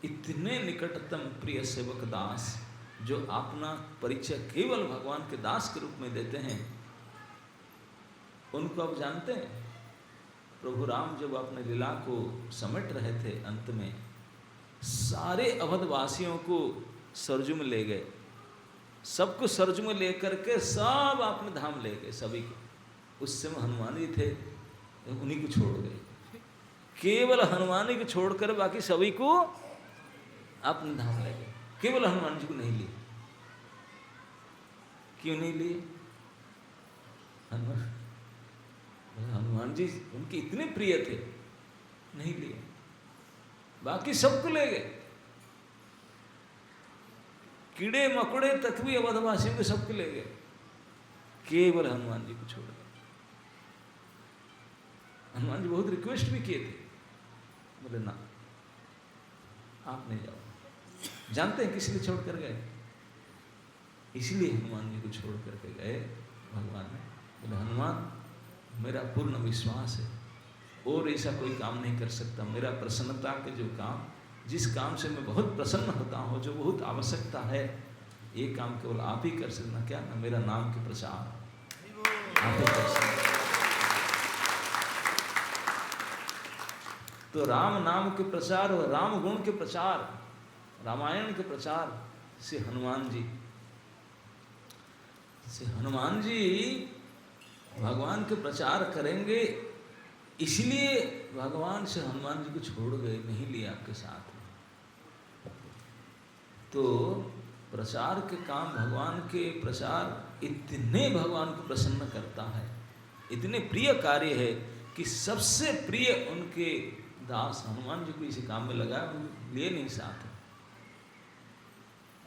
इतने निकटतम प्रिय सेवक दास, जो अपना परिचय केवल भगवान के दास के रूप में देते हैं, उनको आप जानते हैं? प्रभु राम जब अपने लीला को समेट रहे थे, अंत में सारे अवधवासियों को सरजू में ले गए, सबको सरजू में लेकर के सब अपने धाम ले गए, सभी को। उस समय हनुमान जी थे, उन्हीं को छोड़ गए। केवल हनुमान जी को छोड़कर बाकी सभी को अपने धाम ले गए, केवल हनुमान जी को नहीं लिए। क्यों नहीं लिए? हनुमान जी उनके इतने प्रिय थे, नहीं लिए। बाकी सबको ले गए, कीड़े मकोड़े तक भी अवधवासियों को सबको ले गए, केवल हनुमान जी को छोड़ गए। हनुमान जी बहुत रिक्वेस्ट भी किए थे, बोले ना, आप नहीं जाओ। जानते हैं किस लिए छोड़ कर गए? इसलिए हनुमान जी को छोड़ करके गए भगवान ने। बोले हनुमान, मेरा पूर्ण विश्वास है, और ऐसा कोई काम नहीं कर सकता। मेरा प्रसन्नता के जो काम, जिस काम से मैं बहुत प्रसन्न होता हूँ, जो बहुत आवश्यकता है, ये काम केवल आप ही कर सकना। क्या ना? मेरा नाम के प्रचार आप ही कर सकते। तो राम नाम के प्रचार और राम गुण के प्रचार, रामायण के प्रचार से हनुमान जी भगवान के प्रचार करेंगे, इसलिए भगवान से हनुमान जी को छोड़ गए, नहीं लिए आपके साथ। तो प्रचार के काम, भगवान के प्रचार इतने भगवान को प्रसन्न करता है, इतने प्रिय कार्य है कि सबसे प्रिय उनके दास हनुमान जी को इसी काम में लगा, लिए नहीं साथ।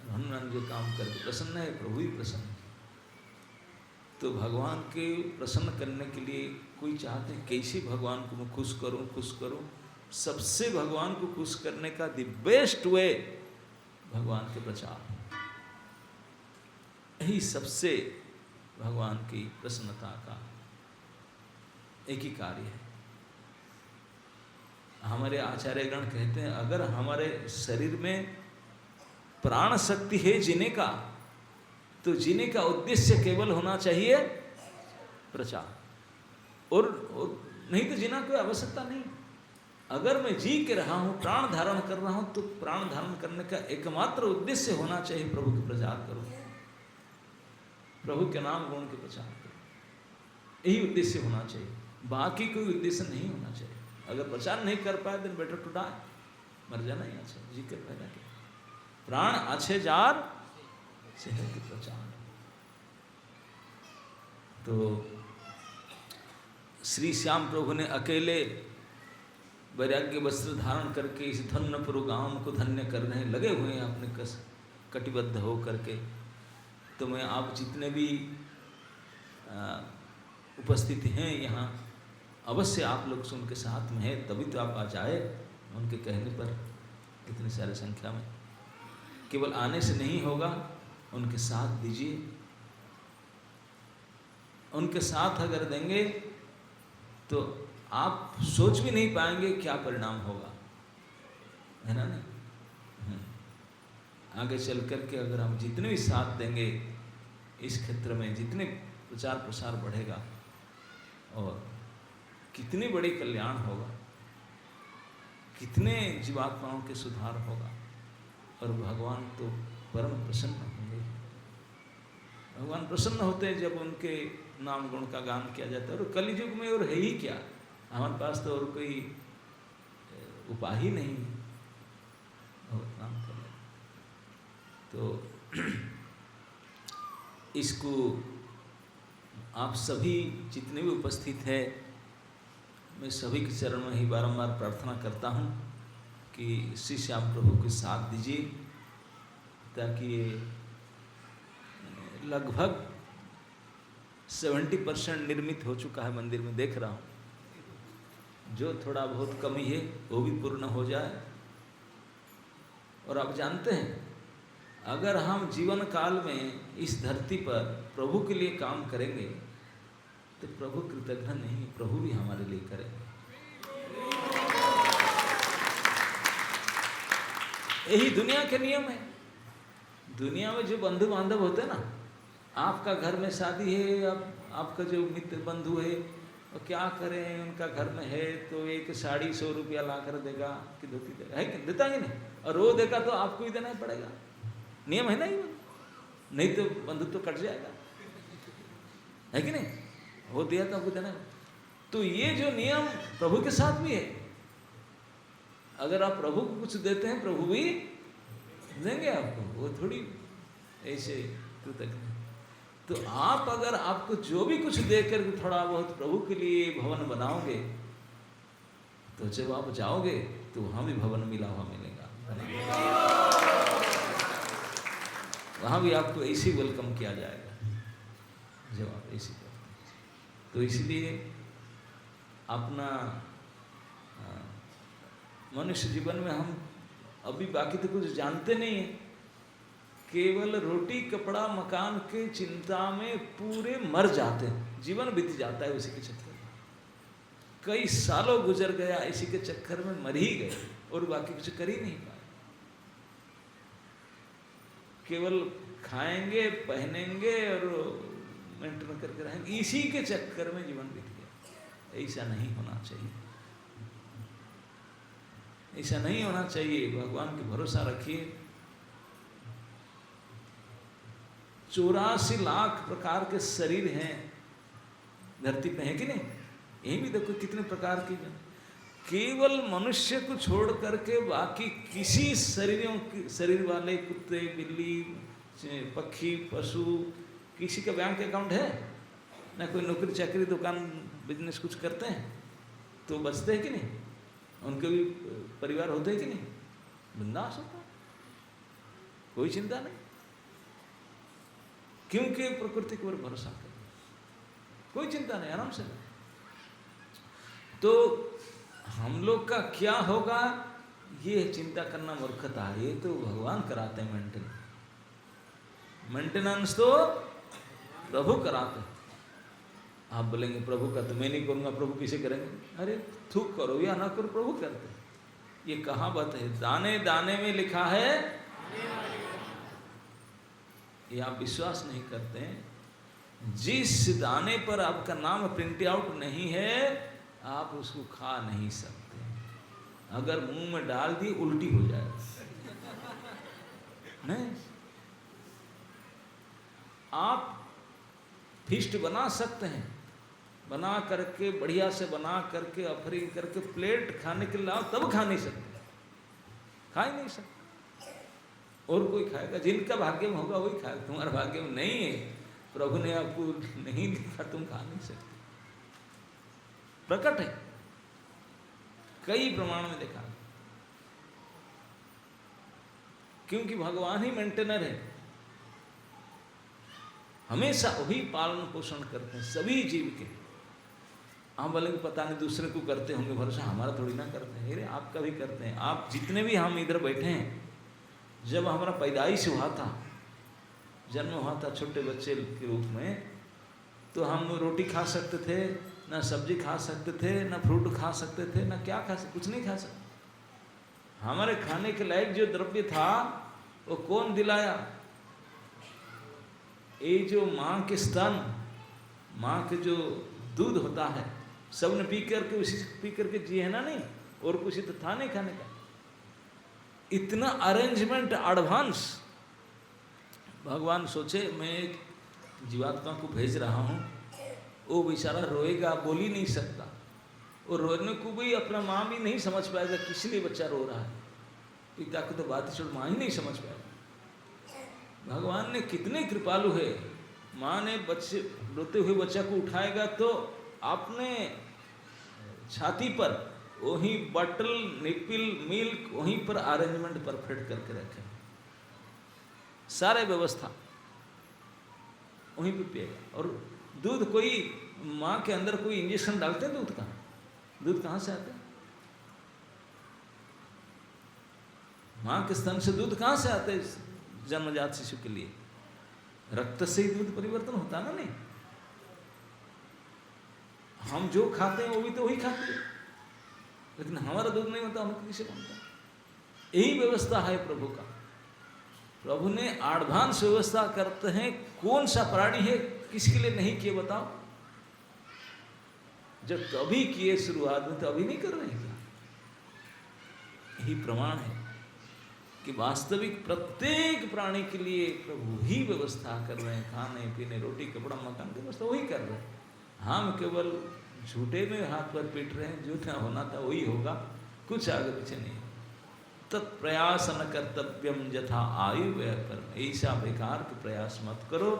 हनुमान जी काम करके प्रसन्न है, प्रभु ही प्रसन्न है। तो भगवान के प्रसन्न करने के लिए कोई चाहते हैं कैसे भगवान को मैं खुश करूं। सबसे भगवान को खुश करने का द बेस्ट वे भगवान के प्रचार, यही सबसे भगवान की प्रसन्नता का एक ही कार्य है। हमारे आचार्यगण कहते हैं, अगर हमारे शरीर में प्राण शक्ति है जीने का, तो जीने का उद्देश्य केवल होना चाहिए प्रचार, और नहीं तो जीना कोई आवश्यकता नहीं। अगर मैं जी के रहा हूँ, प्राण धारण कर रहा हूँ, तो प्राण धारण करने का एकमात्र उद्देश्य होना चाहिए प्रभु के प्रचार करो, प्रभु के नाम गुण के प्रचार करो, यही उद्देश्य होना चाहिए। बाकी कोई उद्देश्य नहीं होना चाहिए। अगर प्रचार नहीं कर पाए, देन बेटर टू डाई, मर जाना ही अच्छा, जी कर पैदा के प्राण अच्छे जार सेहत के प्रचार। तो श्री श्याम प्रभु ने अकेले वैराग्य वस्त्र धारण करके इस धन्यपुर गांव को धन्य करने लगे हुए हैं अपने कटिबद्ध हो करके। तो मैं आप जितने भी उपस्थित हैं यहाँ, अवश्य आप लोग से उनके साथ में है, तभी तो आप आज आए उनके कहने पर इतनी सारी संख्या में। केवल आने से नहीं होगा, उनके साथ दीजिए। उनके साथ अगर देंगे तो आप सोच भी नहीं पाएंगे क्या परिणाम होगा, है ना? नहीं, आगे चल कर के अगर हम जितने भी साथ देंगे इस क्षेत्र में, जितने प्रचार प्रसार बढ़ेगा और कितनी बड़ी कल्याण होगा, कितने जीवात्माओं के सुधार होगा, और भगवान तो परम प्रसन्न होंगे। भगवान प्रसन्न होते हैं जब उनके नाम गुण का गान किया जाता है। और कलयुग में और है ही क्या, हमारे पास तो और कोई उपाय ही नहीं और नाम कर ले। तो इसको आप सभी जितने भी उपस्थित हैं, मैं सभी के चरण में ही बारंबार प्रार्थना करता हूँ कि श्री श्याम प्रभु के साथ दीजिए, ताकि ये लगभग 70% निर्मित हो चुका है मंदिर में, देख रहा हूँ। जो थोड़ा बहुत कमी है वो भी पूर्ण हो जाए। और आप जानते हैं, अगर हम जीवन काल में इस धरती पर प्रभु के लिए काम करेंगे तो प्रभु कृतज्ञ नहीं, प्रभु भी हमारे लिए करेंगे। यही दुनिया के नियम है। दुनिया में जो बंधु बांधव होते हैं ना, आपका घर में शादी है, आपका जो मित्र बंधु है वो क्या करें, उनका घर में है तो एक साड़ी 100 रुपया ला कर देगा कि धोती देगा, है कि देता ही नहीं, और वो देगा तो आपको ही देना ही पड़ेगा। नियम है ना ये, नहीं तो बंधुत्व कट जाएगा, है कि नहीं? वो दिया तो आपको देना। तो ये जो नियम प्रभु के साथ भी है। अगर आप प्रभु को कुछ देते हैं, प्रभु भी देंगे आपको, वो थोड़ी ऐसे कृतज्ञ। तो आप अगर आपको जो भी कुछ देकर थोड़ा बहुत प्रभु के लिए भवन बनाओगे, तो जब आप जाओगे तो वहां भी भवन मिला हुआ मिलेगा, वहां भी आपको ऐसे वेलकम किया जाएगा जब आप ऐसे करते हैं। तो इसलिए अपना मनुष्य जीवन में हम अभी बाकी तो कुछ जानते नहीं है, केवल रोटी कपड़ा मकान के चिंता में पूरे मर जाते हैं, जीवन बीत जाता है उसी के चक्कर में। कई सालों गुजर गया इसी के चक्कर में, मर ही गए और बाकी कुछ कर ही नहीं पाए। केवल खाएंगे पहनेंगे और मेंटेन करके रहेंगे, इसी के चक्कर में जीवन बीत गया। ऐसा नहीं होना चाहिए, ऐसा नहीं होना चाहिए। भगवान के भरोसा रखिए। 84 लाख प्रकार के शरीर हैं धरती पे, है कि नहीं? यही भी देखो कितने प्रकार की। केवल मनुष्य को छोड़ करके बाकी किसी शरीर वाले कुत्ते बिल्ली पक्षी पशु, किसी का बैंक अकाउंट है ना? कोई नौकरी चाकरी दुकान बिजनेस कुछ करते हैं तो बचते हैं कि नहीं? उनके भी परिवार होते हैं कि नहीं? बिंदास होता है, कोई चिंता नहीं, क्योंकि प्रकृति के ऊपर भरोसा कर, कोई चिंता नहीं, आराम से। तो हम लोग का क्या होगा ये चिंता करना मूर्खता है। ये तो भगवान कराते हैं मेंटेनेंस तो प्रभु कराते हैं। आप बोलेंगे प्रभु का तो मैं नहीं करूँगा, प्रभु किसे करेंगे? अरे थूक करो या ना करो, प्रभु करते हैं। ये कहावत है, दाने दाने में लिखा है। ये आप विश्वास नहीं करते हैं। जिस दाने पर आपका नाम प्रिंट आउट नहीं है, आप उसको खा नहीं सकते। अगर मुंह में डाल दी उल्टी हो जाए नहीं। आप फिस्ट बना सकते हैं, बना करके बढ़िया से बना करके ऑफरिंग करके प्लेट खाने के लाओ, तब खा नहीं सकते, खा ही नहीं सकते। और कोई खाएगा, जिनका भाग्य में होगा वही खाएगा। तुम्हारा भाग्य में नहीं है, प्रभु ने आपको नहीं लिखा, तुम खा नहीं सकते। प्रकट है, कई प्रमाण में देखा, क्योंकि भगवान ही मेंटेनर है, हमेशा वही पालन पोषण करते हैं सभी जीव के। हम बोलेंगे पता नहीं दूसरे को करते होंगे भरोसा, हमारा थोड़ी ना करते हैं। अरे आपका भी करते हैं। आप जितने भी हम इधर बैठे हैं, जब हमारा पैदाइश हुआ था, जन्म हुआ था छोटे बच्चे के रूप में, तो हम रोटी खा सकते थे ना, सब्जी खा सकते थे ना, फ्रूट खा सकते थे ना, क्या खा सकते, कुछ नहीं खा सकते। हमारे खाने के लायक जो द्रव्य था वो कौन दिलाया? ये जो माँ के स्तन, माँ के जो दूध होता है, सबने पी करके उसी पी करके जिए है ना, नहीं और कुछ तो था नहीं खाने का। इतना अरेंजमेंट एडवांस भगवान सोचे, मैं एक जीवात्मा को भेज रहा हूँ, वो बेचारा रोएगा, बोल ही नहीं सकता, और रोने को भी अपना माँ भी नहीं समझ पाएगा किस लिए बच्चा रो रहा है। पिता को तो बात ही छोड़, माँ ही नहीं समझ पाएगा। भगवान ने कितने कृपालु है, माँ ने बच्चे रोते हुए बच्चा को उठाएगा तो अपने छाती पर वहीं बटल, निपिल, मिल्क वहीं पर अरेंजमेंट परफेक्ट करके रखे, सारे व्यवस्था वहीं पे पिएगा। और दूध, कोई माँ के अंदर कोई इंजेक्शन डालते हैं दूध का? दूध कहाँ से आता है? माँ के स्तन से दूध कहाँ से आता है? जन्मजात शिशु के लिए रक्त से ही दूध परिवर्तन होता ना, नहीं। हम जो खाते हैं वो भी तो वही खाते हैं, लेकिन हमारा दूध नहीं होता, हमको किसे बनता? यही व्यवस्था है प्रभु का। प्रभु ने एडवांस व्यवस्था करते हैं। कौन सा प्राणी है किसके लिए नहीं किए बताओ? जब कभी किए शुरुआत में, तो अभी नहीं कर रहे हैं क्या? यही प्रमाण है कि वास्तविक प्रत्येक प्राणी के लिए प्रभु ही व्यवस्था कर रहे हैं। खाने पीने, रोटी, कपड़ा, मकान की व्यवस्था वही कर रहे हैं। हम केवल झूठे में हाथ पर पीट रहे हैं, झूठा होना था वही होगा, कुछ आगे पीछे नहीं। तत्प्रयास न कर्तव्यम यथा आयु व्यय पर, ऐसा बेकार के प्रयास मत करो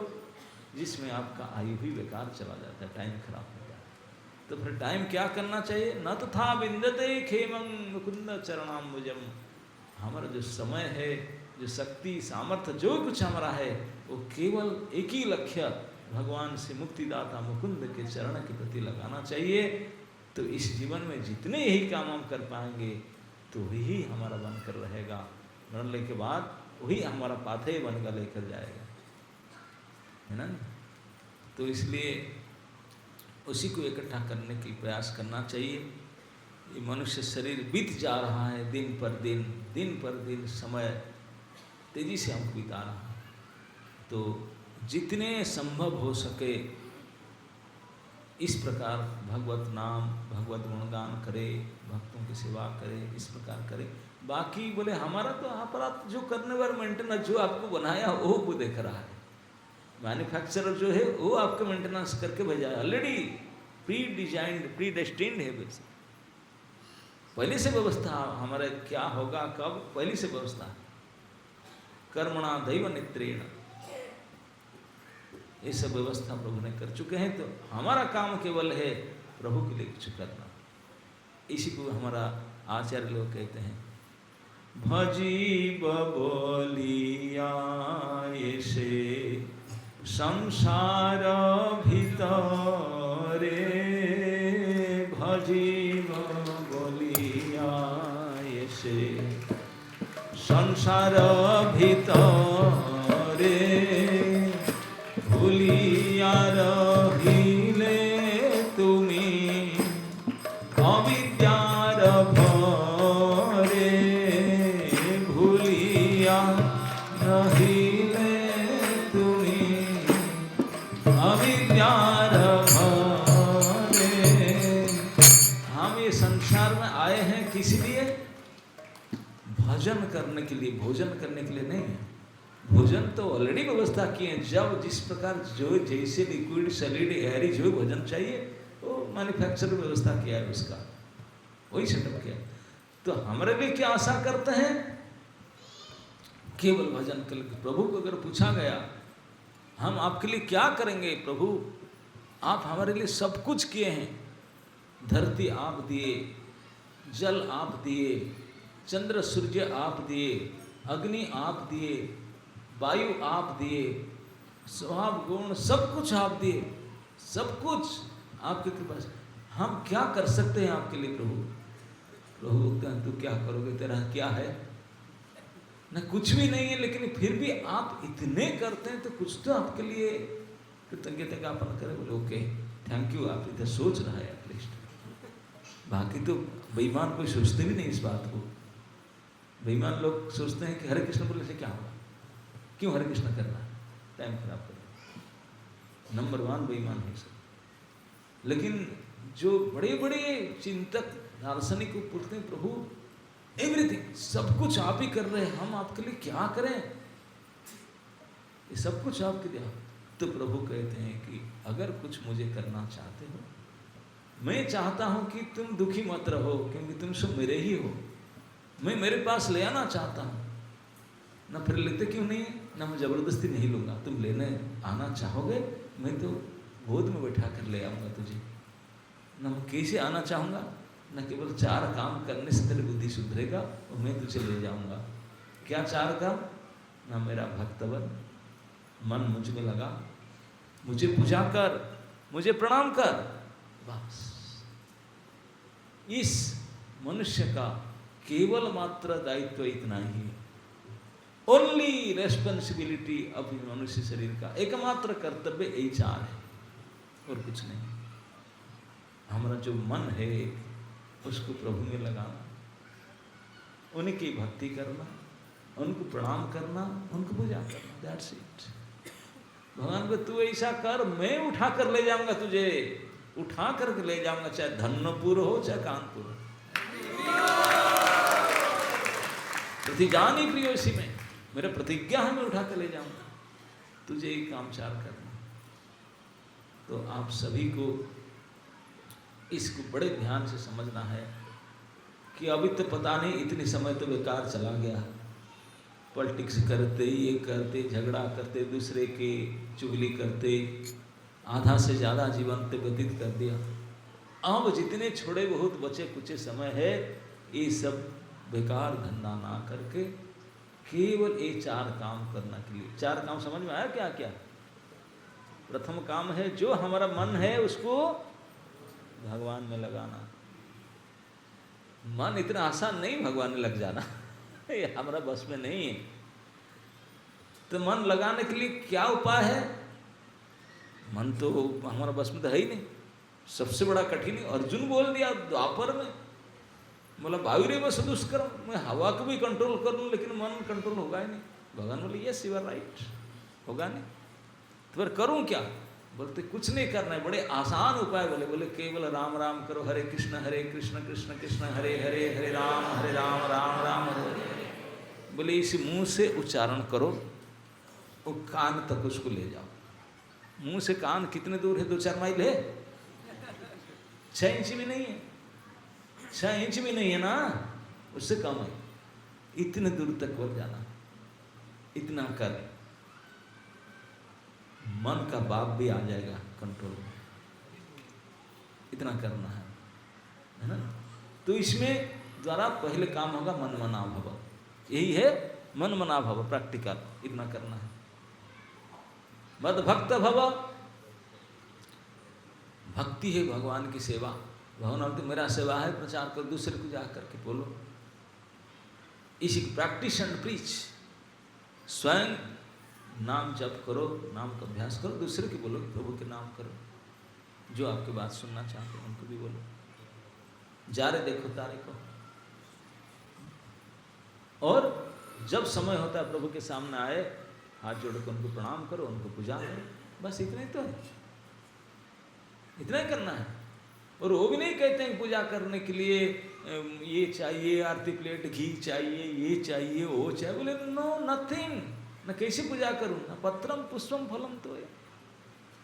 जिसमें आपका आयु भी बेकार चला जाता है, टाइम खराब हो जाता है। तो फिर टाइम क्या करना चाहिए? न तो था विंदते खेमं मुकुंद चरणाम्बुजम। हमारा जो समय है, जो शक्ति, सामर्थ्य, जो कुछ हमारा है, वो केवल एक ही लक्ष्य, भगवान से मुक्तिदाता मुकुंद के चरण के प्रति लगाना चाहिए। तो इस जीवन में जितने यही काम हम कर पाएंगे तो वही हमारा बनकर रहेगा। मरने के बाद वही हमारा पाथेय बनकर लेकर जाएगा, है ना। तो इसलिए उसी को इकट्ठा करने की प्रयास करना चाहिए। ये मनुष्य शरीर बीत जा रहा है, दिन पर दिन समय तेजी से हमको बिता रहा है। तो जितने संभव हो सके इस प्रकार भगवत नाम, भगवत गुणगान करे, भक्तों की सेवा करे, इस प्रकार करे। बाकी बोले हमारा तो अपराध जो करने वाला मेंटेनेंस, जो आपको बनाया वो देख रहा है। मैन्युफैक्चरर जो है वो आपको मेंटेनेंस करके भेजा है, already pre designed, pre destined है। वैसे पहले से व्यवस्था, हमारे क्या होगा कब, पहले से व्यवस्था है। कर्मणा दैव नित्रेण, ये सब व्यवस्था प्रभु ने कर चुके हैं। तो हमारा काम केवल है प्रभु के लिए कुछ करना। इसी को हमारा आचार्य लोग कहते हैं, भजी बबलिया से संसार भीतरे, भजी बबलिया से संसार भीतरे, भूलिया रहिले तुमी अविद्यार भरे, भूलिया रहिले तुमी अविद्यार भरे। हम ये संसार में आए हैं किस लिए? भजन करने के लिए, भोजन करने के लिए नहीं है। भोजन तो ऑलरेडी व्यवस्था किए हैं। जब जिस प्रकार जो जैसे लिक्विड, सॉलिड, एयरी जो भोजन चाहिए वो मैन्युफैक्चर व्यवस्था किया है, उसका वही सेटअप किया। तो हमारे लिए क्या आशा करते हैं? केवल भजन कर। प्रभु को अगर पूछा गया हम आपके लिए क्या करेंगे प्रभु, आप हमारे लिए सब कुछ किए हैं, धरती आप दिए, जल आप दिए, चंद्र सूर्य आप दिए, अग्नि आप दिए, वायु आप दिए, स्वभाव गुण सब कुछ आप दिए, सब कुछ आपकी कृपा से। हम क्या कर सकते हैं आपके लिए प्रभु? प्रभु बोलते हैं तू क्या करोगे, तेरा क्या है ना, कुछ भी नहीं है, लेकिन फिर भी आप इतने करते हैं तो कुछ तो आपके लिए कृतज्ञता ज्ञापन करें। बोले ओके थैंक यू, आप इधर सोच रहा है एटलीस्ट। बाकी तो बेईमान कोई सोचते भी नहीं इस बात को। बेईमान लोग सोचते हैं कि हरे कृष्ण बोलने से क्या होगा, क्यों हरे कृष्ण करना है, टाइम खराब करना। नंबर 1 बेईमान है सब। लेकिन जो बड़े बड़े चिंतक दार्शनिक को पूछते हैं प्रभु एवरीथिंग, सब कुछ आप ही कर रहे हैं, हम आपके लिए क्या करें, ये सब कुछ आपके लिए। तो प्रभु कहते हैं कि अगर कुछ मुझे करना चाहते हो, मैं चाहता हूं कि तुम दुखी मत रहो, क्योंकि तुम सब मेरे ही हो। मैं मेरे पास ले आना चाहता हूं, ना फिर लेते क्यों नहीं, ना मैं जबरदस्ती नहीं लूंगा। तुम लेने आना चाहोगे, मैं तो गोद में बैठा कर ले आऊंगा तुझे। ना मैं कैसे आना चाहूंगा, न केवल 4 काम करने से तेरी बुद्धि सुधरेगा और मैं तुझे ले जाऊंगा। क्या 4 काम? ना मेरा भक्त बन, मन मुझ में लगा, मुझे पूजा कर, मुझे प्रणाम कर, बस। इस मनुष्य का केवल मात्र दायित्व इतना ही है। ओनली रेस्पॉन्सिबिलिटी ऑफ मनुष्य शरीर का एकमात्र कर्तव्य यही 4 है और कुछ नहीं। हमारा जो मन है उसको प्रभु में लगाना, उनकी भक्ति करना, उनको प्रणाम करना, उनको पूजा करना, दैट्स इट। भगवान को तू ऐसा कर, मैं उठा कर ले जाऊंगा तुझे, उठा करके ले जाऊंगा, चाहे धन्यपुर हो चाहे कानपुर हो। प्रतिजानी प्रियो इसी में, मेरा प्रतिज्ञा है मैं उठा कर ले जाऊंगा तुझे, एक काम 4 करना। तो आप सभी को इसको बड़े ध्यान से समझना है कि अभी तो पता नहीं इतनी समय तो बेकार चला गया, पॉलिटिक्स करते, ये करते, झगड़ा करते, दूसरे के चुगली करते, आधा से ज़्यादा जीवन तो व्यतीत कर दिया। अब जितने छोड़े बहुत बचे कुछ समय है, ये सब बेकार धंधा ना करके केवल ये 4 काम करना के लिए। 4 काम समझ में आया क्या क्या? प्रथम काम है जो हमारा मन है उसको भगवान में लगाना। मन इतना आसान नहीं भगवान में लग जाना, ये हमारा बस में नहीं है। तो मन लगाने के लिए क्या उपाय है? मन तो हमारा बस में तो है ही नहीं, सबसे बड़ा कठिन है। अर्जुन बोल दिया द्वापर में, बोला वायुरे बस दुष्कर्म, मैं हवा को भी कंट्रोल कर लूँ लेकिन मन कंट्रोल होगा ही नहीं। भगवान बोले यस यू आर राइट, होगा नहीं तो फिर करूँ क्या? बोलते कुछ नहीं करना है, बड़े आसान उपाय बोले। बोले केवल राम राम करो, हरे कृष्ण कृष्ण कृष्ण हरे हरे, हरे राम राम राम हरे हरे। बोले इस मुंह से उच्चारण करो, वो कान तक उसको ले जाओ। मुंह से कान कितने दूर है? 2-4 माइल है, 6 इंच भी नहीं है, 6 इंच भी नहीं है ना, उससे कम है। इतने दूर तक बोल जाना, इतना कर, मन का बाप भी आ जाएगा कंट्रोल में। इतना करना है ना? तो इसमें द्वारा पहले काम होगा मन मना भव, यही है मन मना भव, प्रैक्टिकल इतना करना है। मद भक्त भव, भक्ति है भगवान की सेवा। भगवान तो मेरा सेवा है, प्रचार करो, दूसरे को जा करके बोलो। इसी प्रैक्टिस एंड प्रीच, स्वयं नाम जप करो, नाम का अभ्यास करो, दूसरे की बोलो प्रभु के नाम करो, जो आपकी बात सुनना चाहते हैं उनको भी बोलो। जा रहे देखो तारे को, और जब समय होता है प्रभु के सामने आए, हाथ जोड़कर उनको प्रणाम करो, उनको पूजा करो, बस इतना ही तो है, इतना ही करना है। और वो भी नहीं कहते हैं पूजा करने के लिए ये चाहिए, आरती प्लेट घी चाहिए, ये चाहिए, वो चाहिए। बोले नो नथिंग, न कैसे पूजा करूं, न पत्रम पुष्पम फलम। तो है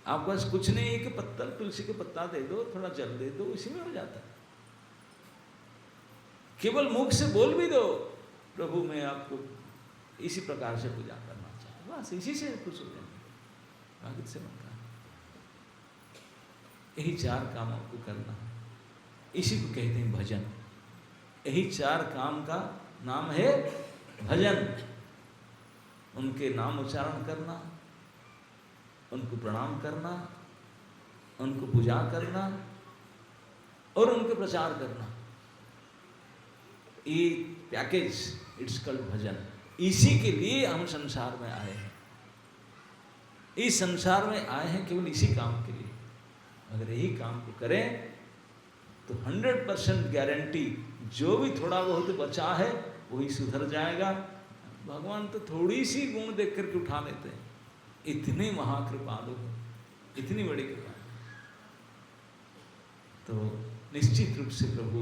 आपके पास कुछ नहीं है कि पत्ता, तुलसी के पत्ता दे दो, थोड़ा जल दे दो, इसी में हो जाता है। केवल मुख से बोल भी दो प्रभु मैं आपको इसी प्रकार से पूजा करना चाहता हूं, बस इसी से खुश हो जाएंगे। आगे से मन का यही 4 काम आपको करना है। इसी को कहते हैं भजन। यही 4 काम का नाम है भजन। उनके नाम उच्चारण करना, उनको प्रणाम करना, उनको पूजा करना और उनके प्रचार करना, ये पैकेज इट्स कॉल्ड भजन। इसी के लिए हम संसार में आए हैं। इस संसार में आए हैं केवल इसी काम के लिए। अगर यही काम को करें तो 100% गारंटी, जो भी थोड़ा बहुत बचा है वही सुधर जाएगा। भगवान तो थोड़ी सी गुण देख करके उठा लेते हैं। इतने महाकृपालु हैं, इतनी बड़ी कृपा। तो निश्चित रूप से प्रभु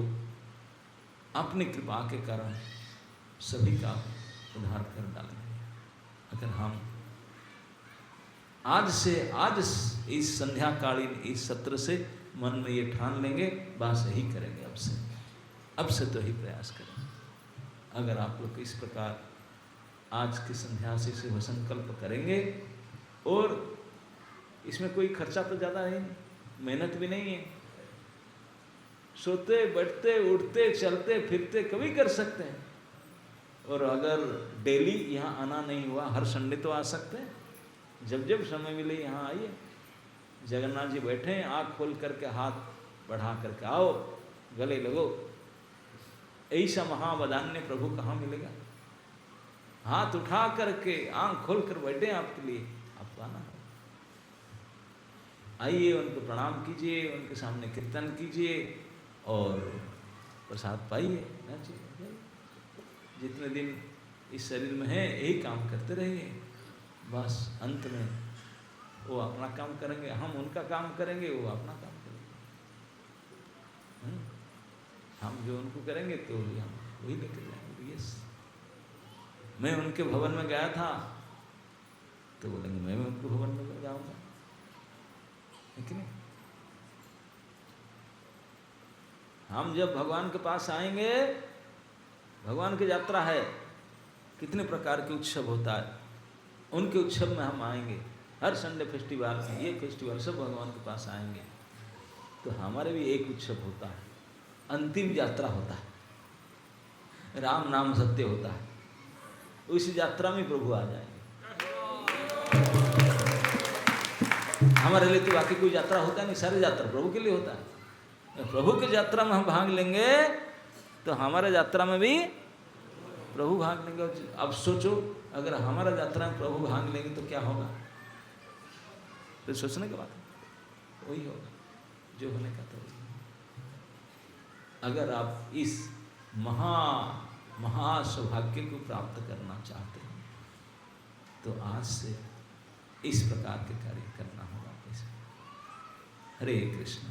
अपनी कृपा के कारण सभी का उद्धार कर डालेंगे। अगर हम आज इस संध्याकालीन इस सत्र से मन में ये ठान लेंगे, बस यही करेंगे। अब से तो ही प्रयास करेंगे। अगर आप लोग इस प्रकार आज की संध्या से वो संकल्प करेंगे, और इसमें कोई खर्चा तो ज़्यादा है नहीं, मेहनत भी नहीं है। सोते बैठते उठते चलते फिरते कभी कर सकते हैं। और अगर डेली यहाँ आना नहीं हुआ, हर संडे तो आ सकते हैं। जब जब समय मिले यहाँ आइए। जगन्नाथ जी बैठे हैं, आँख खोल करके हाथ बढ़ा करके आओ, गले लगो। ऐसा महावदान्य प्रभु कहाँ मिलेगा? हाथ उठा करके आँख खोल कर बैठे आपके लिए, आपको आना है। आइए, उनको प्रणाम कीजिए, उनके सामने कीर्तन कीजिए और प्रसाद पाइए। जितने दिन इस शरीर में है यही काम करते रहिए। बस अंत में वो अपना काम करेंगे, हम उनका काम करेंगे, वो अपना काम करेंगे। हम जो उनको करेंगे तो हम वही लेकर जाएंगे। यस, मैं उनके भवन में गया था तो बोलेंगे मैं उनके भवन में जाऊंगा, है कि नहीं? हम जब भगवान के पास आएंगे, भगवान की यात्रा है, कितने प्रकार के उत्सव होता है, उनके उत्सव में हम आएंगे। हर संडे फेस्टिवल में, ये फेस्टिवल सब भगवान के पास आएंगे। तो हमारे भी एक उत्सव होता है, अंतिम यात्रा होता है, राम नाम सत्य होता है। उस यात्रा में प्रभु आ जाएंगे। हमारे लिए तो बाकी कोई यात्रा होता नहीं, सारी यात्रा प्रभु के लिए होता है। प्रभु की यात्रा में हम भाग लेंगे तो हमारे यात्रा में भी प्रभु भाग लेंगे। अब सोचो, अगर हमारा यात्रा में प्रभु भाग लेंगे तो क्या होगा? तो सोचने की बात है, वही होगा जो होने का था। अगर आप इस महा सौभाग्य को प्राप्त करना चाहते हैं तो आज से इस प्रकार के कार्य करना होगा। हरे कृष्ण।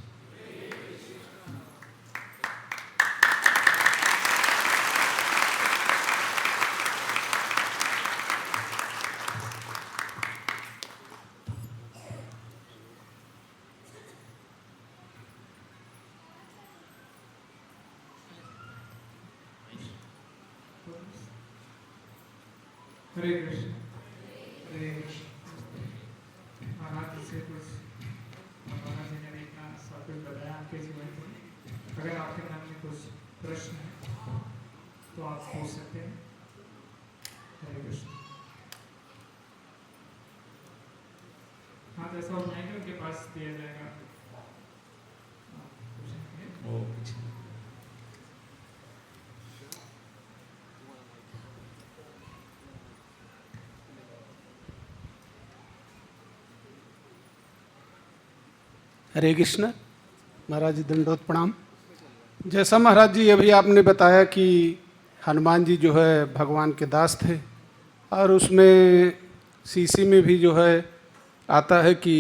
हरे कृष्ण। हरे कृष्ण। महाराज जी से कुछ महाराज जी ने इतना सब कुछ बताया आपके जीवन में। अगर आपके मन में कुछ प्रश्न है तो आप पूछ सकते हैं। हरे कृष्ण। हाँ, तो ऐसा उठाएंगे, उनके पास दिया जाएगा। हरे कृष्ण। महाराज जी दंडोत प्रणाम। जैसा महाराज जी अभी आपने बताया कि हनुमान जी जो है भगवान के दास थे, और उसमें सीसी में भी जो है आता है कि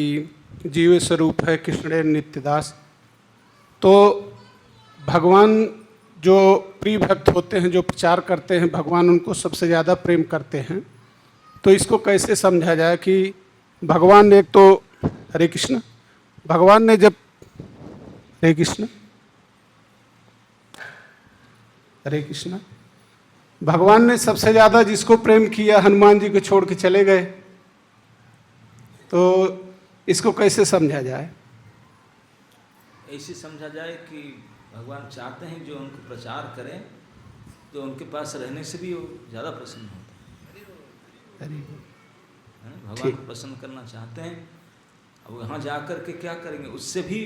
जीव स्वरूप है कृष्ण नित्यदास। तो भगवान जो प्रिय भक्त होते हैं, जो प्रचार करते हैं, भगवान उनको सबसे ज़्यादा प्रेम करते हैं। तो इसको कैसे समझा जाए कि भगवान ने एक तो, हरे कृष्ण, भगवान ने जब, हरे कृष्ण, हरे कृष्ण, भगवान ने सबसे ज़्यादा जिसको प्रेम किया हनुमान जी को छोड़ के चले गए। तो इसको कैसे समझा जाए? ऐसे समझा जाए कि भगवान चाहते हैं जो उनको प्रचार करें, तो उनके पास रहने से भी वो ज़्यादा प्रसन्न होता हरि है। भगवान को प्रसन्न करना चाहते हैं, अब वहाँ जा कर के क्या करेंगे, उससे भी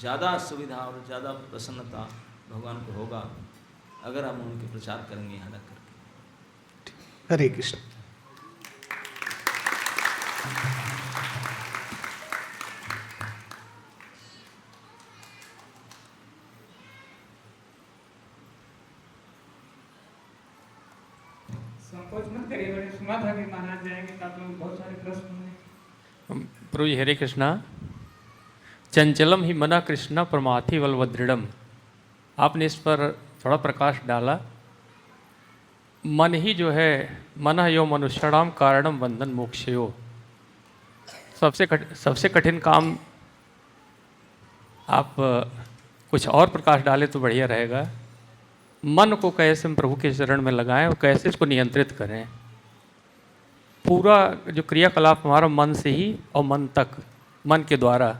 ज़्यादा सुविधा और ज़्यादा प्रसन्नता भगवान को होगा अगर हम उनके प्रचार करेंगे यहाँ रह करके। हरे कृष्ण। संकोच मत करिए, मैंने सुना था कि महाराज जाएंगे तो आप लोग बहुत सारे प्रश्न होंगे। प्रभु जी हरे कृष्णा। चंचलम ही मना कृष्णा परमार्थी बलवदृढ़म, आपने इस पर थोड़ा प्रकाश डाला। मन ही जो है, मन यो मनुष्याणाम कारणम बंधन मोक्षयो, सबसे कठिन काम। आप कुछ और प्रकाश डाले तो बढ़िया रहेगा। मन को कैसे हम प्रभु के चरण में लगाएं और कैसे इसको नियंत्रित करें। पूरा जो क्रियाकलाप हमारा मन से ही और मन तक, मन के द्वारा।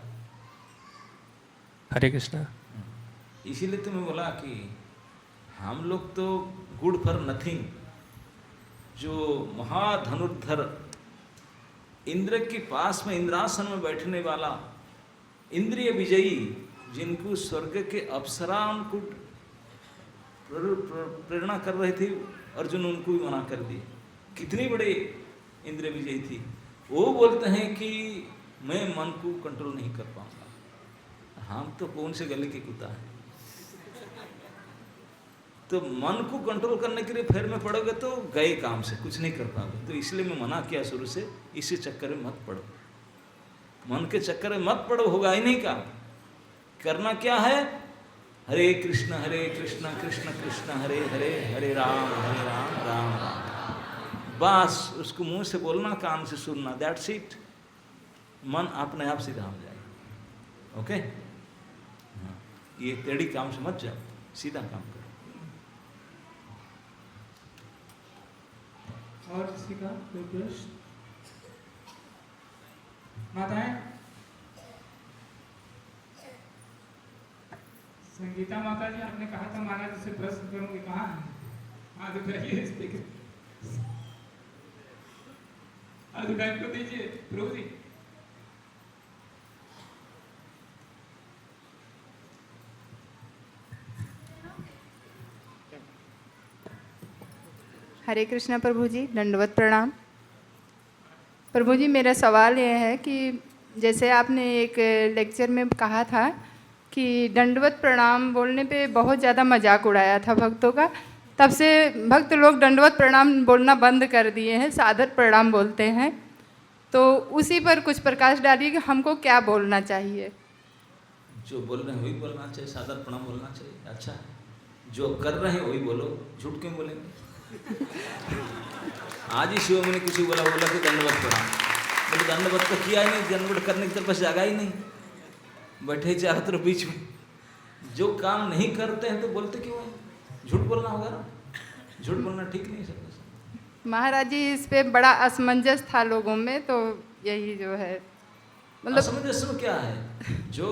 हरे कृष्णा। इसीलिए तो मैं बोला कि हम लोग तो गुड फॉर नथिंग, जो महाधनुर्धर इंद्र के पास में इंद्रासन में बैठने वाला इंद्रिय विजयी, जिनको स्वर्ग के अप्सरा उनको प्रेरणा कर रहे थे, अर्जुन उनको भी मना कर दिए। कितनी बड़े इंद्रिय विजयी थी, वो बोलते हैं कि मैं मन को कंट्रोल नहीं कर पाऊंगा। हम तो कौन से गले के कुत्ता है, तो मन को कंट्रोल करने के लिए फेर में पड़ोगे तो गए काम से, कुछ नहीं कर पाओगे। तो इसलिए मैं मना किया शुरू से, इसी चक्कर में मत पड़ो, मन के चक्कर में मत पड़ो, होगा ही नहीं काम। करना क्या है, हरे कृष्ण कृष्ण कृष्ण हरे हरे, हरे राम राम राम। बस उसको मुंह से बोलना, कान से सुनना, दैट्स इट। मन अपने आप सीधा हो जाएगा। ओके, ये टेढ़ी काम से मत जाओ, सीधा काम करो। और किसी का कोई प्रश्न? माताएं, संगीता माता जी, आपने कहा था महाराज से प्रश्न करूंगी, कहाँ है? हाँ दिखाइए, स्पीकर अधिकारी को दीजिए प्रभु जी। हरे कृष्णा प्रभु जी, दंडवत प्रणाम। प्रभु जी, मेरा सवाल यह है कि जैसे आपने एक लेक्चर में कहा था कि दंडवत प्रणाम बोलने पे बहुत ज़्यादा मजाक उड़ाया था भक्तों का, तब से भक्त लोग दंडवत प्रणाम बोलना बंद कर दिए हैं, सादर प्रणाम बोलते हैं। तो उसी पर कुछ प्रकाश डालिए कि हमको क्या बोलना चाहिए। जो बोल रहे हैं वही बोलना चाहिए, सादर प्रणाम बोलना चाहिए। अच्छा, जो कर रहे हैं वही बोलो, झूठ क्यों बोलेंगे? आज ही शिव ने किसी बोला कि दंडवत प्रणाम, बोले दंडवत तो किया ही नहीं, दंडवत करने की तरफ जागा ही नहीं, बैठे चारों तरफ बीच में। जो काम नहीं करते हैं तो बोलते क्यों हैं? झूठ बोलना होगा ना, झूठ बोलना ठीक नहीं है। महाराज जी, इस पे बड़ा असमंजस था लोगों में, तो यही जो है मतलब असमंजस में क्या है? जो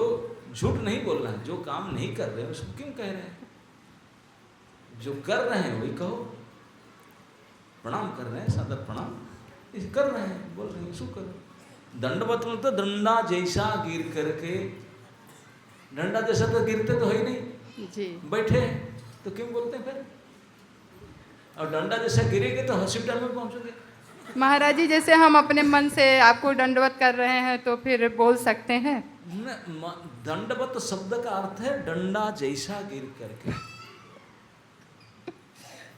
झूठ नहीं बोलना है, जो काम नहीं कर रहे हैं उसको क्यों कह रहे हैं? जो कर रहे हैं वही कहो। प्रणाम कर रहे हैं, सादर प्रणाम इस कर रहे हैं, बोल रहे हैं, इसको करो। दंडवत में तो डंडा जैसा गिर करके, डंडा जैसा तो गिरते तो है ही नहीं जी, बैठे तो क्यों बोलते हैं फिर? और डंडा जैसा गिरेगे तो हॉस्पिटल में पहुंचोगे। महाराज जी, जैसे हम अपने मन से आपको दंडवत कर रहे हैं तो फिर बोल सकते हैं। दंडवत शब्द का अर्थ है डंडा जैसा गिर करके,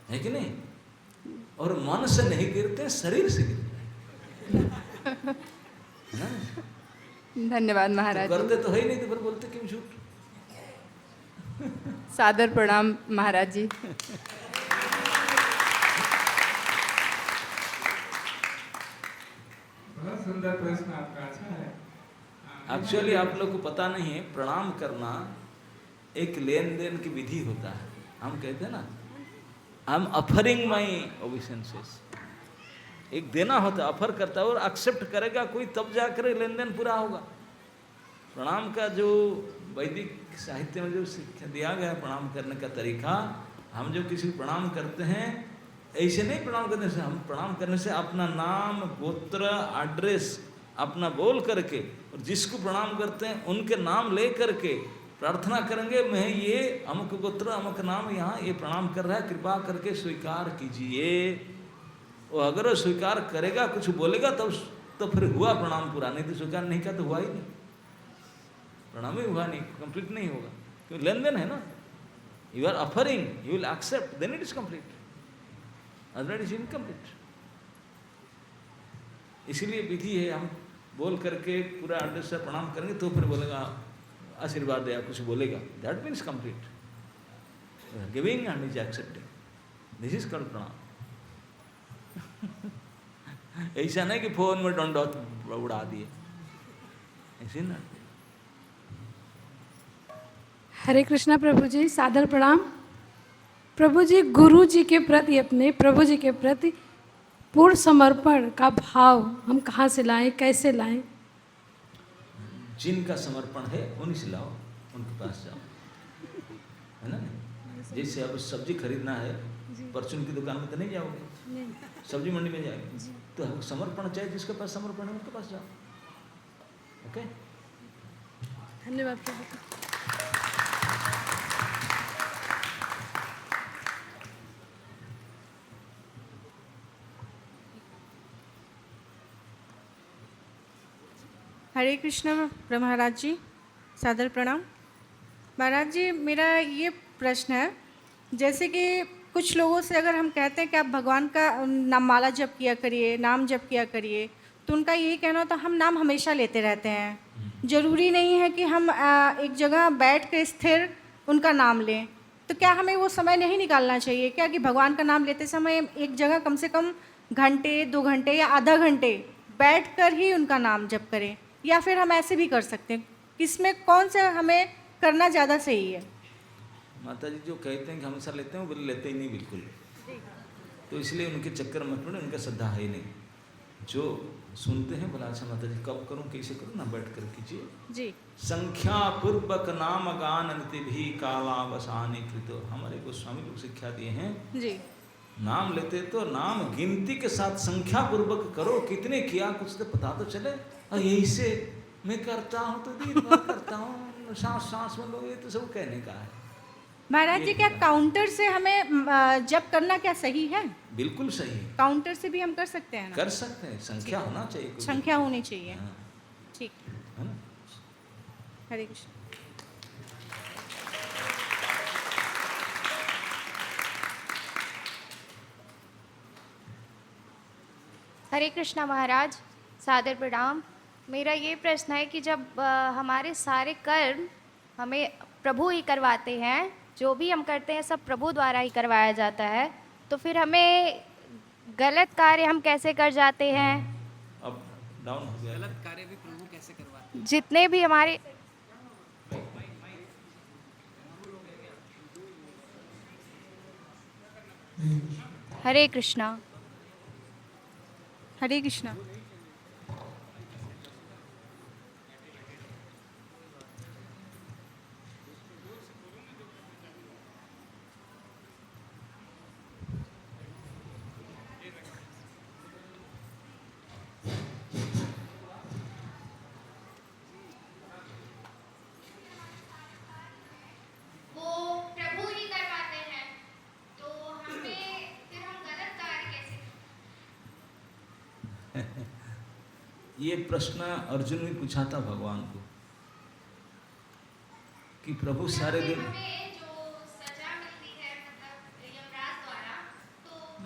है कि नहीं? और मन से नहीं गिरते, शरीर से गिरते हैं। धन्यवाद महाराज तो जी। करते तो है ही नहीं, तो फिर बोलते क्यों झूठ? सादर प्रणाम महाराज जी। बहुत सुंदर प्रश्न आपका, अच्छा है। एक्चुअली आप लोग को पता नहीं है, प्रणाम करना एक लेन देन की विधि होता है। हम कहते हैं ना, आई एम ऑफरिंग माई ओबिसेंसेस, एक देना होता है, ऑफर करता है और एक्सेप्ट करेगा कोई, तब जाकर लेन देन पूरा होगा। प्रणाम का जो वैदिक साहित्य में जो शिक्षा दिया गया है प्रणाम करने का तरीका, हम जो किसी को प्रणाम करते हैं ऐसे नहीं प्रणाम करने से, हम प्रणाम करने से अपना नाम, गोत्र, एड्रेस अपना बोल करके और जिसको प्रणाम करते हैं उनके नाम ले करके प्रार्थना करेंगे, मैं ये अमुक गोत्र अमुक नाम यहाँ ये प्रणाम कर रहा है, कृपा करके स्वीकार कीजिए। और अगर वो स्वीकार करेगा, कुछ बोलेगा तो फिर हुआ प्रणाम पूरा, नहीं तो स्वीकार नहीं किया तो हुआ ही नहीं, प्रणाम ही हुआ नहीं, कंप्लीट नहीं होगा, क्योंकि लेन देन है ना। You are offering, you will accept, then it is complete, otherwise is incomplete. इसीलिए विधि है, हम बोल करके पूरा एड्रेस से प्रणाम करेंगे तो फिर बोलेगा आशीर्वाद या कुछ बोलेगा, that means complete. Giving and is accepting, this is called प्रणाम। ऐसा नहीं कि फोन में दंडवत उड़ा दिए, ऐसे ना। हरे कृष्णा प्रभु जी, सादर प्रणाम। प्रभु जी, गुरु जी के प्रति, अपने प्रभु जी के प्रति पूर्ण समर्पण का भाव हम कहाँ से लाएं, कैसे लाएं? जिनका समर्पण है उन्हीं से लाओ, उनके पास जाओ, है ना। जैसे अब सब्जी खरीदना है, परचून की दुकान में तो नहीं जाओगे, सब्जी मंडी में जाएंगे, तो समर्पण चाहिए, जिसके पास समर्पण है उनके पास जाओ। ओके, धन्यवाद प्रभु। हरे कृष्ण महाराज जी, सादर प्रणाम। महाराज जी, मेरा ये प्रश्न है, जैसे कि कुछ लोगों से अगर हम कहते हैं कि आप भगवान का नाम माला जप किया करिए, नाम जप किया करिए, तो उनका यही कहना होता है हम नाम हमेशा लेते रहते हैं, ज़रूरी नहीं है कि हम एक जगह बैठ कर स्थिर उनका नाम लें। तो क्या हमें वो समय नहीं निकालना चाहिए क्या कि भगवान का नाम लेते समय एक जगह कम से कम घंटे, 2 घंटे या आधा घंटे बैठ कर ही उनका नाम जप करें, या फिर हम ऐसे भी कर सकते हैं? इसमें कौन सा हमें करना ज़्यादा सही है? माता जी जो कहते हैं कि हमेशा लेते हैं, वो लेते ही नहीं बिल्कुल, तो इसलिए उनके चक्कर मत पड़े, उनका श्रद्धा है ही नहीं। जो सुनते हैं बोला अच्छा माता जी कब करूं, कैसे करूं, ना बैठ कर कीजिए जी। संख्या पूर्वक नाम गान भी कालावसानी कृतो, हमारे गोस्वामी लोग शिक्षा दिए हैं जी। नाम लेते तो नाम गिनती के साथ संख्या पूर्वक करो, कितने किया कुछ तो पता तो चले। और यही से मैं करता हूँ तो दिन भर करता हूँ, सांस सांस में लोग, ये तो सब कहने का है। महाराज जी, क्या काउंटर से हमें जप करना क्या सही है? बिल्कुल सही है, काउंटर से भी हम कर सकते हैं ना? कर सकते हैं, संख्या होना चाहिए, कोई संख्या होनी चाहिए। हाँ, ठीक, है ना। हरे कृष्ण। हरे कृष्णा महाराज, सादर प्रणाम। मेरा ये प्रश्न है कि जब हमारे सारे कर्म हमें प्रभु ही करवाते हैं, जो भी हम करते हैं सब प्रभु द्वारा ही करवाया जाता है, तो फिर हमें गलत कार्य हम कैसे कर जाते हैं? अब डाउन हो गया, गलत कार्य भी प्रभु कैसे करवाते हैं? जितने भी हमारे हरे कृष्णा। हरे कृष्णा। ये प्रश्न अर्जुन ने पूछा था भगवान को कि प्रभु सारे दिन,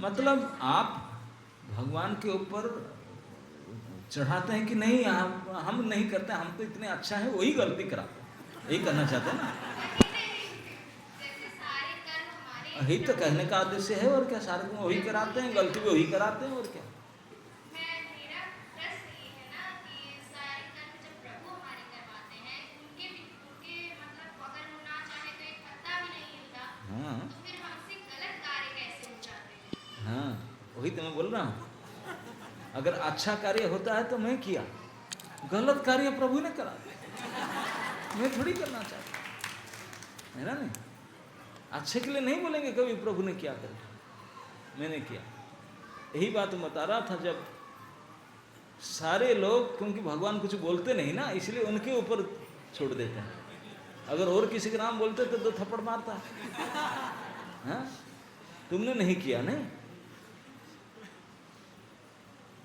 मतलब आप भगवान के ऊपर चढ़ाते हैं कि नहीं, हम नहीं करते, हम तो इतने अच्छा है, वही गलती कराते हैं, यही करना चाहते हैं ना, यही तो कहने का आदेश है। और क्या, सारे को वही कराते हैं, गलती भी वही कराते हैं, और क्या। हाँ, वही तो मैं बोल रहा हूँ, अगर अच्छा कार्य होता है तो मैं किया, गलत कार्य प्रभु ने करा। मैं थोड़ी करना चाहता, है ना? नहीं, अच्छे के लिए नहीं बोलेंगे कभी प्रभु ने क्या कर दिया, मैंने किया। यही बात मैं बता रहा था, जब सारे लोग, क्योंकि भगवान कुछ बोलते नहीं ना, इसलिए उनके ऊपर छोड़ देते हैं। अगर और किसी के नाम बोलते तो 2 थप्पड़ मारता। हाँ, तुमने नहीं किया, नहीं।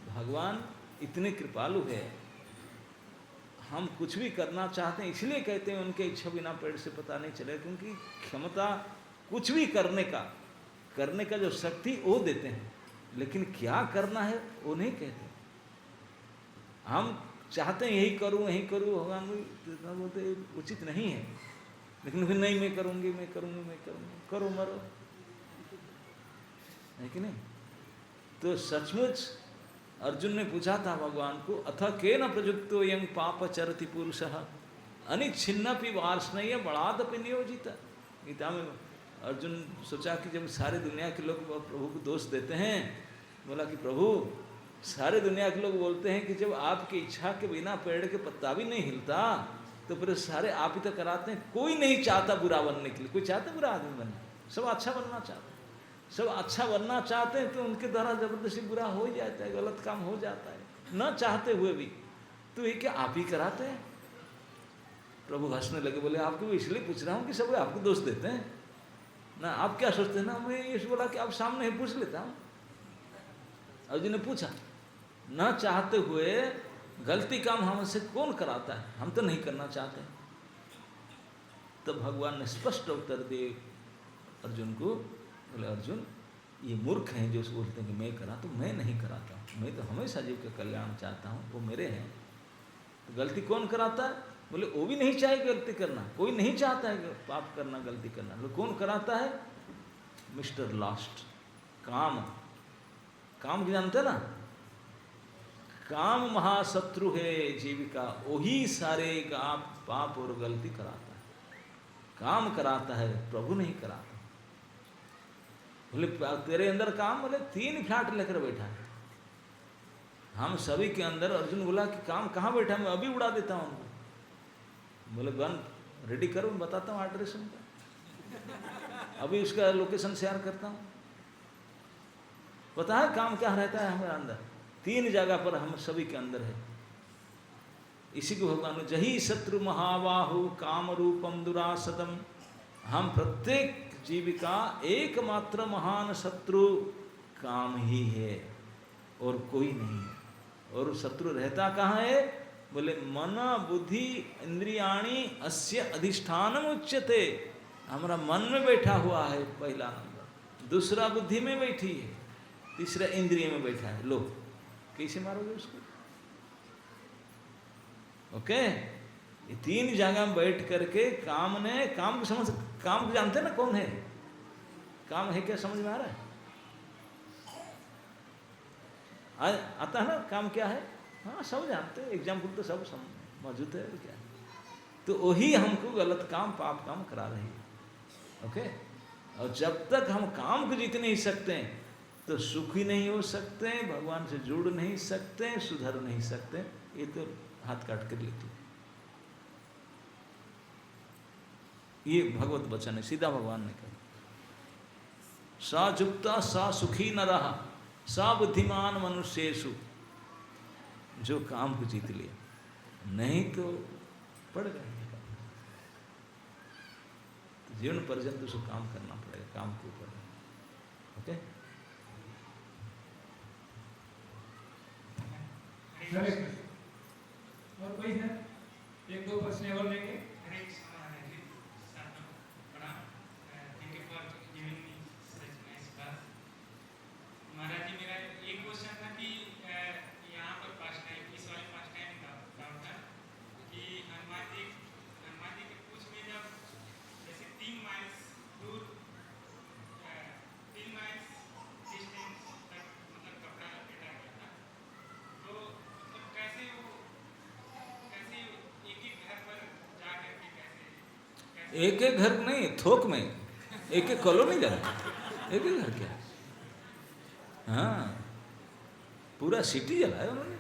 भगवान इतने कृपालु है, हम कुछ भी करना चाहते हैं, इसलिए कहते हैं उनके इच्छा बिना पेड़ से पता नहीं चले, क्योंकि क्षमता कुछ भी करने का जो शक्ति वो देते हैं, लेकिन क्या करना है वो नहीं कहते। हम चाहते हैं यही करूं यही करूं, भगवान बोलते उचित नहीं है, लेकिन फिर नहीं, मैं करूंगी मैं करूंगी मैं करूंगी, करो मरो, है कि नहीं? तो सचमुच अर्जुन ने पूछा था भगवान को, अथ केन प्रयुक्तो यं पाप चरति पुरुषः अनिच्छिन्नपि वार्ष्णेय बलादपि नियोजित। गीता में अर्जुन सोचा कि जब सारे दुनिया के लोग प्रभु को दोष देते हैं, बोला कि प्रभु सारे दुनिया के लोग बोलते हैं कि जब आपकी इच्छा के बिना पेड़ के पत्ता भी नहीं हिलता तो फिर सारे आप ही तो कराते हैं। कोई नहीं चाहता बुरा बनने के लिए, कोई चाहता बुरा आदमी बनना, सब अच्छा बनना चाहते हैं, सब अच्छा बनना चाहते हैं, तो उनके द्वारा जबरदस्ती बुरा हो ही जाता है, गलत काम हो जाता है, न चाहते हुए भी। तो ये क्या आप ही कराते हैं? प्रभु हंसने लगे, बोले आपको भी इसलिए पूछ रहा हूँ कि सब आपको दोष देते हैं ना, आप क्या सोचते हैं ना, मैं ये बोला कि आप सामने ही पूछ लेता हूँ। अर्जुन ने पूछा, न चाहते हुए गलती काम हमसे कौन कराता है, हम तो नहीं करना चाहते। तब भगवान ने स्पष्ट उत्तर दिए अर्जुन को, बोले अर्जुन ये मूर्ख हैं जो बोलते हैं कि मैं करा, तो मैं नहीं कराता हूँ, मैं तो हमेशा जीव का कल्याण चाहता हूँ, वो मेरे हैं। तो गलती कौन कराता है? बोले वो भी नहीं चाहे गलती करना, कोई नहीं चाहता है पाप करना, गलती करना, बोले कौन कराता है? मिस्टर लास्ट, काम। काम जानते ना, काम महाशत्रु है जीविका, वही सारे पाप और गलती कराता है, काम कराता है, प्रभु नहीं कराता। बोले तेरे अंदर काम? बोले 3 फ्लैट लेकर बैठा है हम सभी के अंदर। अर्जुन बोला कि काम कहाँ बैठा, मैं अभी उड़ा देता हूँ उनको। बोले गन रेडी करो, मैं बताता हूँ एड्रेस उनका, अभी उसका लोकेशन शेयर करता हूँ। पता है काम क्या रहता है हमारे अंदर? 3 जगह पर हम सभी के अंदर है। इसी को भगवान ने जही शत्रु महाबाहु काम रूपम दुरासतम, हम प्रत्येक जीविका एकमात्र महान शत्रु काम ही है और कोई नहीं है। और शत्रु रहता कहाँ है? बोले मन बुद्धि इंद्रियाणी अस्य अधिष्ठानम उच्यते, हमारा मन में बैठा हुआ है पहला नंबर, दूसरा बुद्धि में बैठी है, तीसरा इंद्रिय में बैठा है। लो कैसे मारोगे उसको? ओके, ये 3 जगह में बैठ करके काम ने, काम को समझ, काम को जानते हैं ना कौन है? काम है क्या, समझ में आ रहा है? आता है ना काम क्या है? हाँ सब जानते हैं, एग्जाम्पल तो सब मौजूद है क्या। तो वही हमको गलत काम पाप काम करा रही है। ओके, और जब तक हम काम को जीत नहीं सकते हैं तो सुखी नहीं हो सकते, भगवान से जुड़ नहीं सकते, सुधर नहीं सकते। ये तो हाथ काट कर लेती, ये भगवत वचन है, सीधा भगवान ने कहा। सा जुक्ता सा सुखी न रहा सा बुद्धिमान मनुष्येषु, जो काम को जीत लिया, नहीं तो पड़ गए। तो जीवन पर्यंत उसको काम करना पड़ेगा, काम के ऊपर। ओके, और कोई है? 1-2 प्रश्न और लेंगे। महाराज जी, मेरा एक क्वेश्चन था कि यहाँ पर फर्स्ट टाइम, इस वाले फर्स्ट टाइम डाउट था कि हनुमान जी के पूछ में जब जैसे 3 माइल्स दूर 3 माइल्स डिस्टेंस तक मतलब कपड़ा लपेटा गया था, तो मतलब कैसे एक घर पर जा करके कैसे एक घर नहीं, थोक में एक कॉलोनी जा रहा है, एक घर क्या? हाँ, पूरा सिटी जलाया उन्होंने।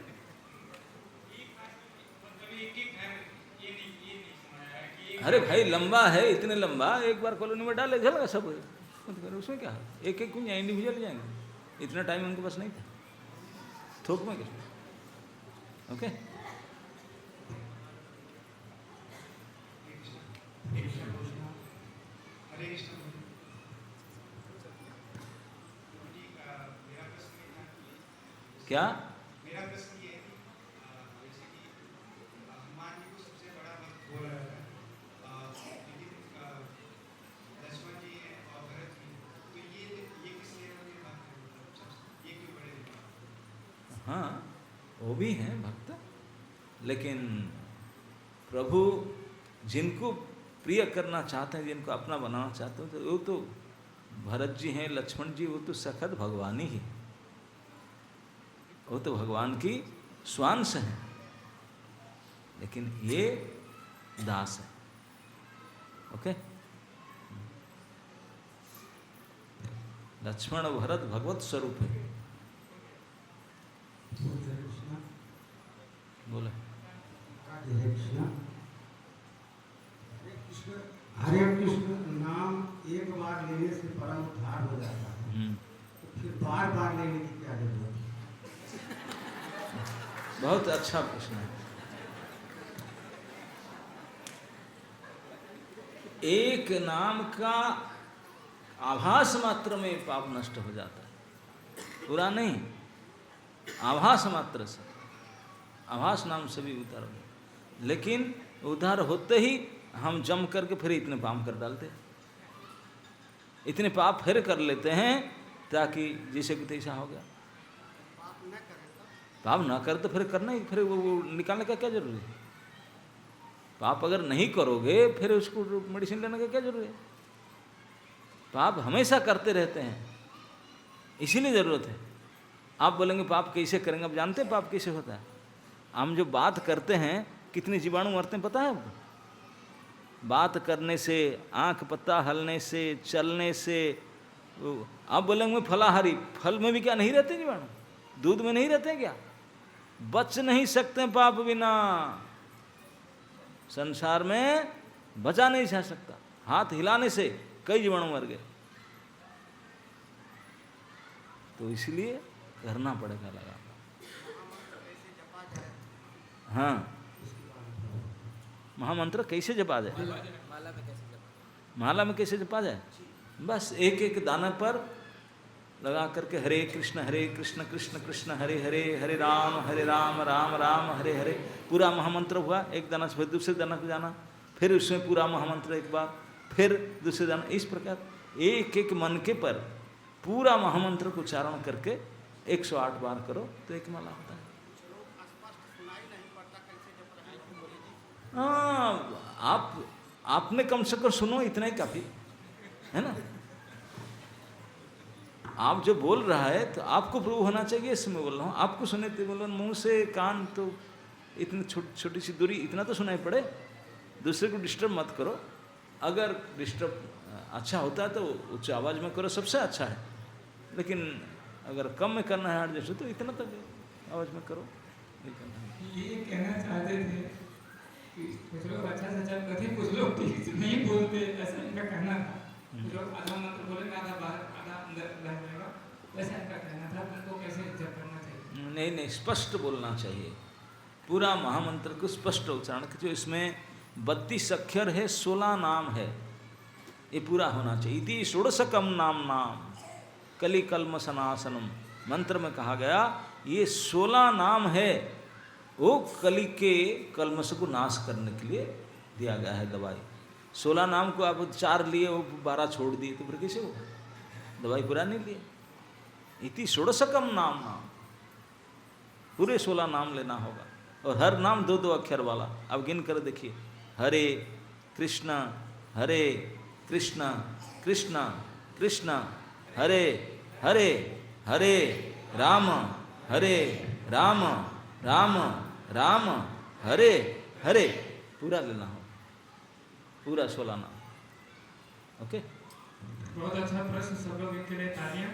मतलब एक घर, ये नहीं समझ आया अरे भाई लंबा है, इतने लंबा एक बार कॉलोनी में डाले चलेगा सब, उसमें क्या है, एक एक कुछ इंडिविजुअल जाएंगे, इतना टाइम उनके पास नहीं था, थोक में क्या। ओके क्या मेरा प्रश्न ये है कि जैसे कि हनुमान जी को सबसे बड़ा भक्त बोला जाता है, लेकिन लक्ष्मण जी और भरत जी, तो ये किस लिए भक्त हैं, ये क्यों बड़े? हाँ वो भी हैं भक्त, लेकिन प्रभु जिनको प्रिय करना चाहते हैं, जिनको अपना बनाना चाहते हैं, तो वो तो भरत जी हैं, लक्ष्मण जी, वो तो सखत भगवान ही है, वो तो भगवान की स्वांश है, लेकिन ये दास है। ओके, लक्ष्मण और भरत भगवत स्वरूप है। बोले हरे कृष्ण नाम एक बार लेने से परम उद्धार हो जाता है, तो फिर बार बार लेने की क्या जरूरत है? बहुत अच्छा प्रश्न है। एक नाम का आभास मात्र में पाप नष्ट हो जाता है, पूरा नहीं, आभास मात्र से, आभास नाम से भी उद्धार हो, लेकिन उद्धार होते ही हम जम करके फिर इतने पाप कर डालते हैं, इतने पाप फिर कर लेते हैं ताकि जैसे कि तैसा हो गया। पाप ना कर तो फिर करना ही, फिर वो निकालने का क्या जरूरी है? पाप अगर नहीं करोगे फिर उसको मेडिसिन लेने का क्या जरूरी है? पाप हमेशा करते रहते हैं, इसीलिए ज़रूरत है। आप बोलेंगे पाप कैसे करेंगे? आप जानते हैं पाप कैसे होता है? हम जो बात करते हैं कितने जीवाणु मरते हैं पता है आपको? बात करने से, आँख पत्ता हलने से, चलने से। आप बोलेंगे फलाहारी, फल में भी क्या नहीं रहते जीवाणु? दूध में नहीं रहते क्या? बच नहीं सकते पाप बिना, संसार में बचा नहीं जा सकता। हाथ हिलाने से कई जीवाणु मर गए, तो इसलिए करना पड़ेगा लगा। हाँ, महामंत्र कैसे जपा जाए? माला में कैसे जपा जाए? बस एक एक दाना पर लगा करके हरे कृष्ण कृष्ण कृष्ण हरे हरे, हरे राम राम राम हरे हरे, पूरा महामंत्र हुआ। एक दाना से फिर दूसरे दाना पे जाना, फिर उसमें पूरा महामंत्र एक बार, फिर दूसरे दाना, इस प्रकार एक एक मनके पर पूरा महामंत्र को उच्चारण करके 108 बार करो तो एक माला होता है। हाँ, आपने कम से कम सुनो, इतना ही काफी है ना। आप जो बोल रहा है तो आपको प्रूव होना चाहिए, इसमें बोल रहा हूँ। आपको सुने थे बोलो, मुंह से कान तो इतनी छोटी सी दूरी, इतना तो सुनाई पड़े। दूसरे को डिस्टर्ब मत करो। अगर डिस्टर्ब अच्छा होता है तो उच्च आवाज़ में करो, सबसे अच्छा है। लेकिन अगर कम में करना है एडजस्ट तो इतना तक आवाज़ में करो। ये कहना चाहते थे कि कुछ लोग अच्छा से अच्छा कहते, कुछ लोग ठीक से नहीं बोलते, ऐसा इनका कहना था। कुछ लोग आधा मंत्र बोलेंगे, आधा बाहर, आधा अंदर रह जाएगा, वैसा इनका कहना था। उनको कैसे जप करना चाहिए? नहीं, स्पष्ट बोलना चाहिए। पूरा महामंत्र को स्पष्ट उच्चारण, जो इसमें 32 अक्षर है, 16 नाम है, ये पूरा होना चाहिए। इति षोडशकम नाम कलि कल्म सनासनम, मंत्र में कहा गया ये 16 नाम है, वो कलि के कल्मश को नाश करने के लिए दिया गया है दवाई। 16 नाम को आप 4 लिए, वो 12 छोड़ दिए, तो फिर कैसे होगा? दवाई पूरा नहीं लिए। इति षोडशकम नाम, पूरे 16 नाम लेना होगा, और हर नाम 2-2 अक्षर वाला। अब गिन कर देखिए, हरे कृष्ण कृष्ण कृष्ण हरे हरे, हरे राम राम राम हरे हरे, पूरा लेना हो, पूरा 16 नाम। ओके, बहुत अच्छा प्रश्न, सब लोग इनके लिए तालियां।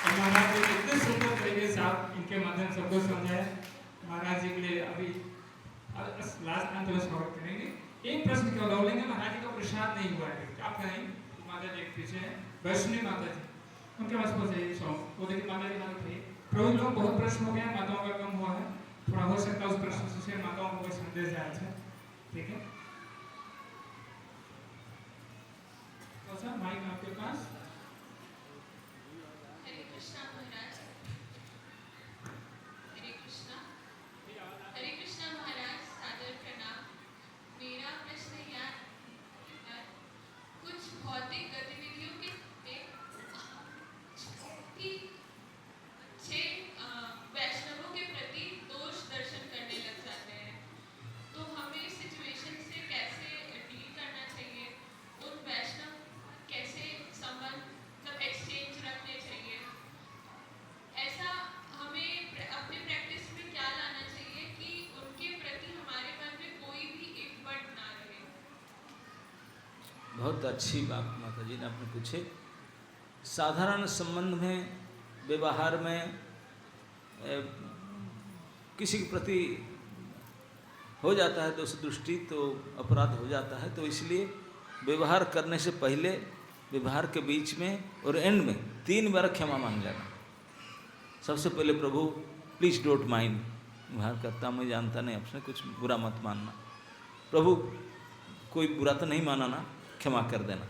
महाराज जी इतने सुंदर तरीके से आप इनके माध्यम सबको समझाए। महाराज जी के लिए अभी लास्ट अंत में स्वागत करेंगे। एक प्रश्न केवल और लेंगे, महाराज जी का प्रसाद नहीं हुआ है, आप कहें माता जी एक पीछे है, वैष्णवी माता जी, उनके पास पहुंचे सॉन्ग, वो देखिए माता जी हाथ उठाइए। प्रभु लोग बहुत प्रश्न हो गए हैं, माताओं का कम हुआ है, थोड़ा हो सकता है उस प्रश्न से माताओं को कोई संदेश जाए। अच्छा ठीक है, तो माइक आपके पास। हरे कृष्णा महाराज, हरे कृष्णा महाराज, सादर प्रणाम। मेरा प्रश्न यह है, कुछ भौतिक गतिविधियों के अच्छे वैष्णवों के प्रति दोष दर्शन करने लग जाते हैं, तो हमें इस सिचुएशन से कैसे डील करना चाहिए? उन वैष्णव कैसे संबंध मतलब एक्सचेंज रखने चाहिए? ऐसा हमें अपने प्रैक्टिस में क्या लाना चाहिए कि उनके प्रति हमारे मन में कोई भी एक पट ना रहे? बहुत अच्छी बात माता जी ने आपने पूछे। साधारण संबंध में, व्यवहार में किसी के प्रति हो जाता है दोष दृष्टि तो अपराध हो जाता है, तो इसलिए व्यवहार करने से पहले, व्यवहार के बीच में और एंड में 3 बार क्षमा मांग लेना। सबसे पहले प्रभु प्लीज़ डोंट माइंड, व्यवहार करता मैं जानता नहीं, आपसे कुछ बुरा मत मानना, प्रभु कोई बुरा तो नहीं माना ना, क्षमा कर देना,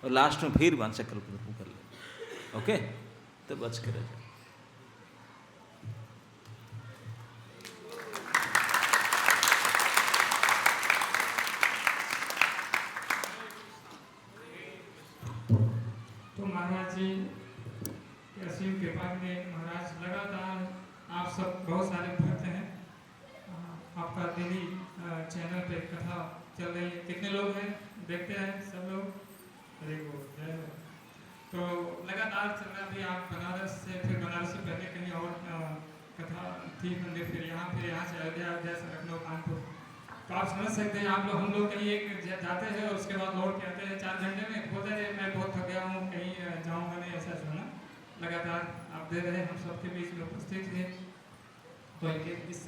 और लास्ट में फिर वांछा कल्पना कर ले, ओके, तो बच के रह जाए। तो महाराज जी की असीम कृपा के महाराज लगातार आप सब बहुत सारे भक्त हैं, आपका डेली चैनल पे कथा चल रही है, कितने लोग हैं देखते हैं सब लोग? अरे वो तो लगातार चल रहा है। अभी आप बनारस से, फिर बनारस से पहले कहीं और कथा थी मंदिर, फिर यहाँ से अयोध्या, से लखनऊ, कानपुर, तो आप समझ सकते हैं आप लोग, हम लोग कहीं एक जाते हैं और उसके बाद लौट के आते हैं 4 घंटे में, बोलते हैं मैं बहुत थक गया हूँ, कहीं जाऊँगा नहीं, ऐसा सुना। लगातार आप दे रहे, हम सबके बीच में उपस्थित थे, तो इस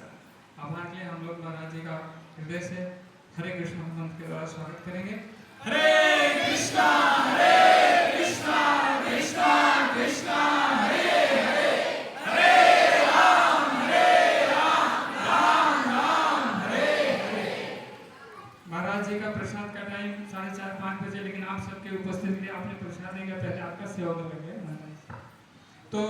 आभार के लिए हम लोग महाराज जी का हृदय से हरे कृष्ण मंत्र के द्वारा स्वागत करेंगे। हरे कृष्णा कृष्णा कृष्णा हरे हरे, हरे राम राम राम हरे हरे। महाराज जी का प्रसाद का टाइम 4:30-5 बजे, लेकिन आप सबके उपस्थिति में आपने प्रसाद देंगे, पहले आपका सेवा में लगे महाराज। तो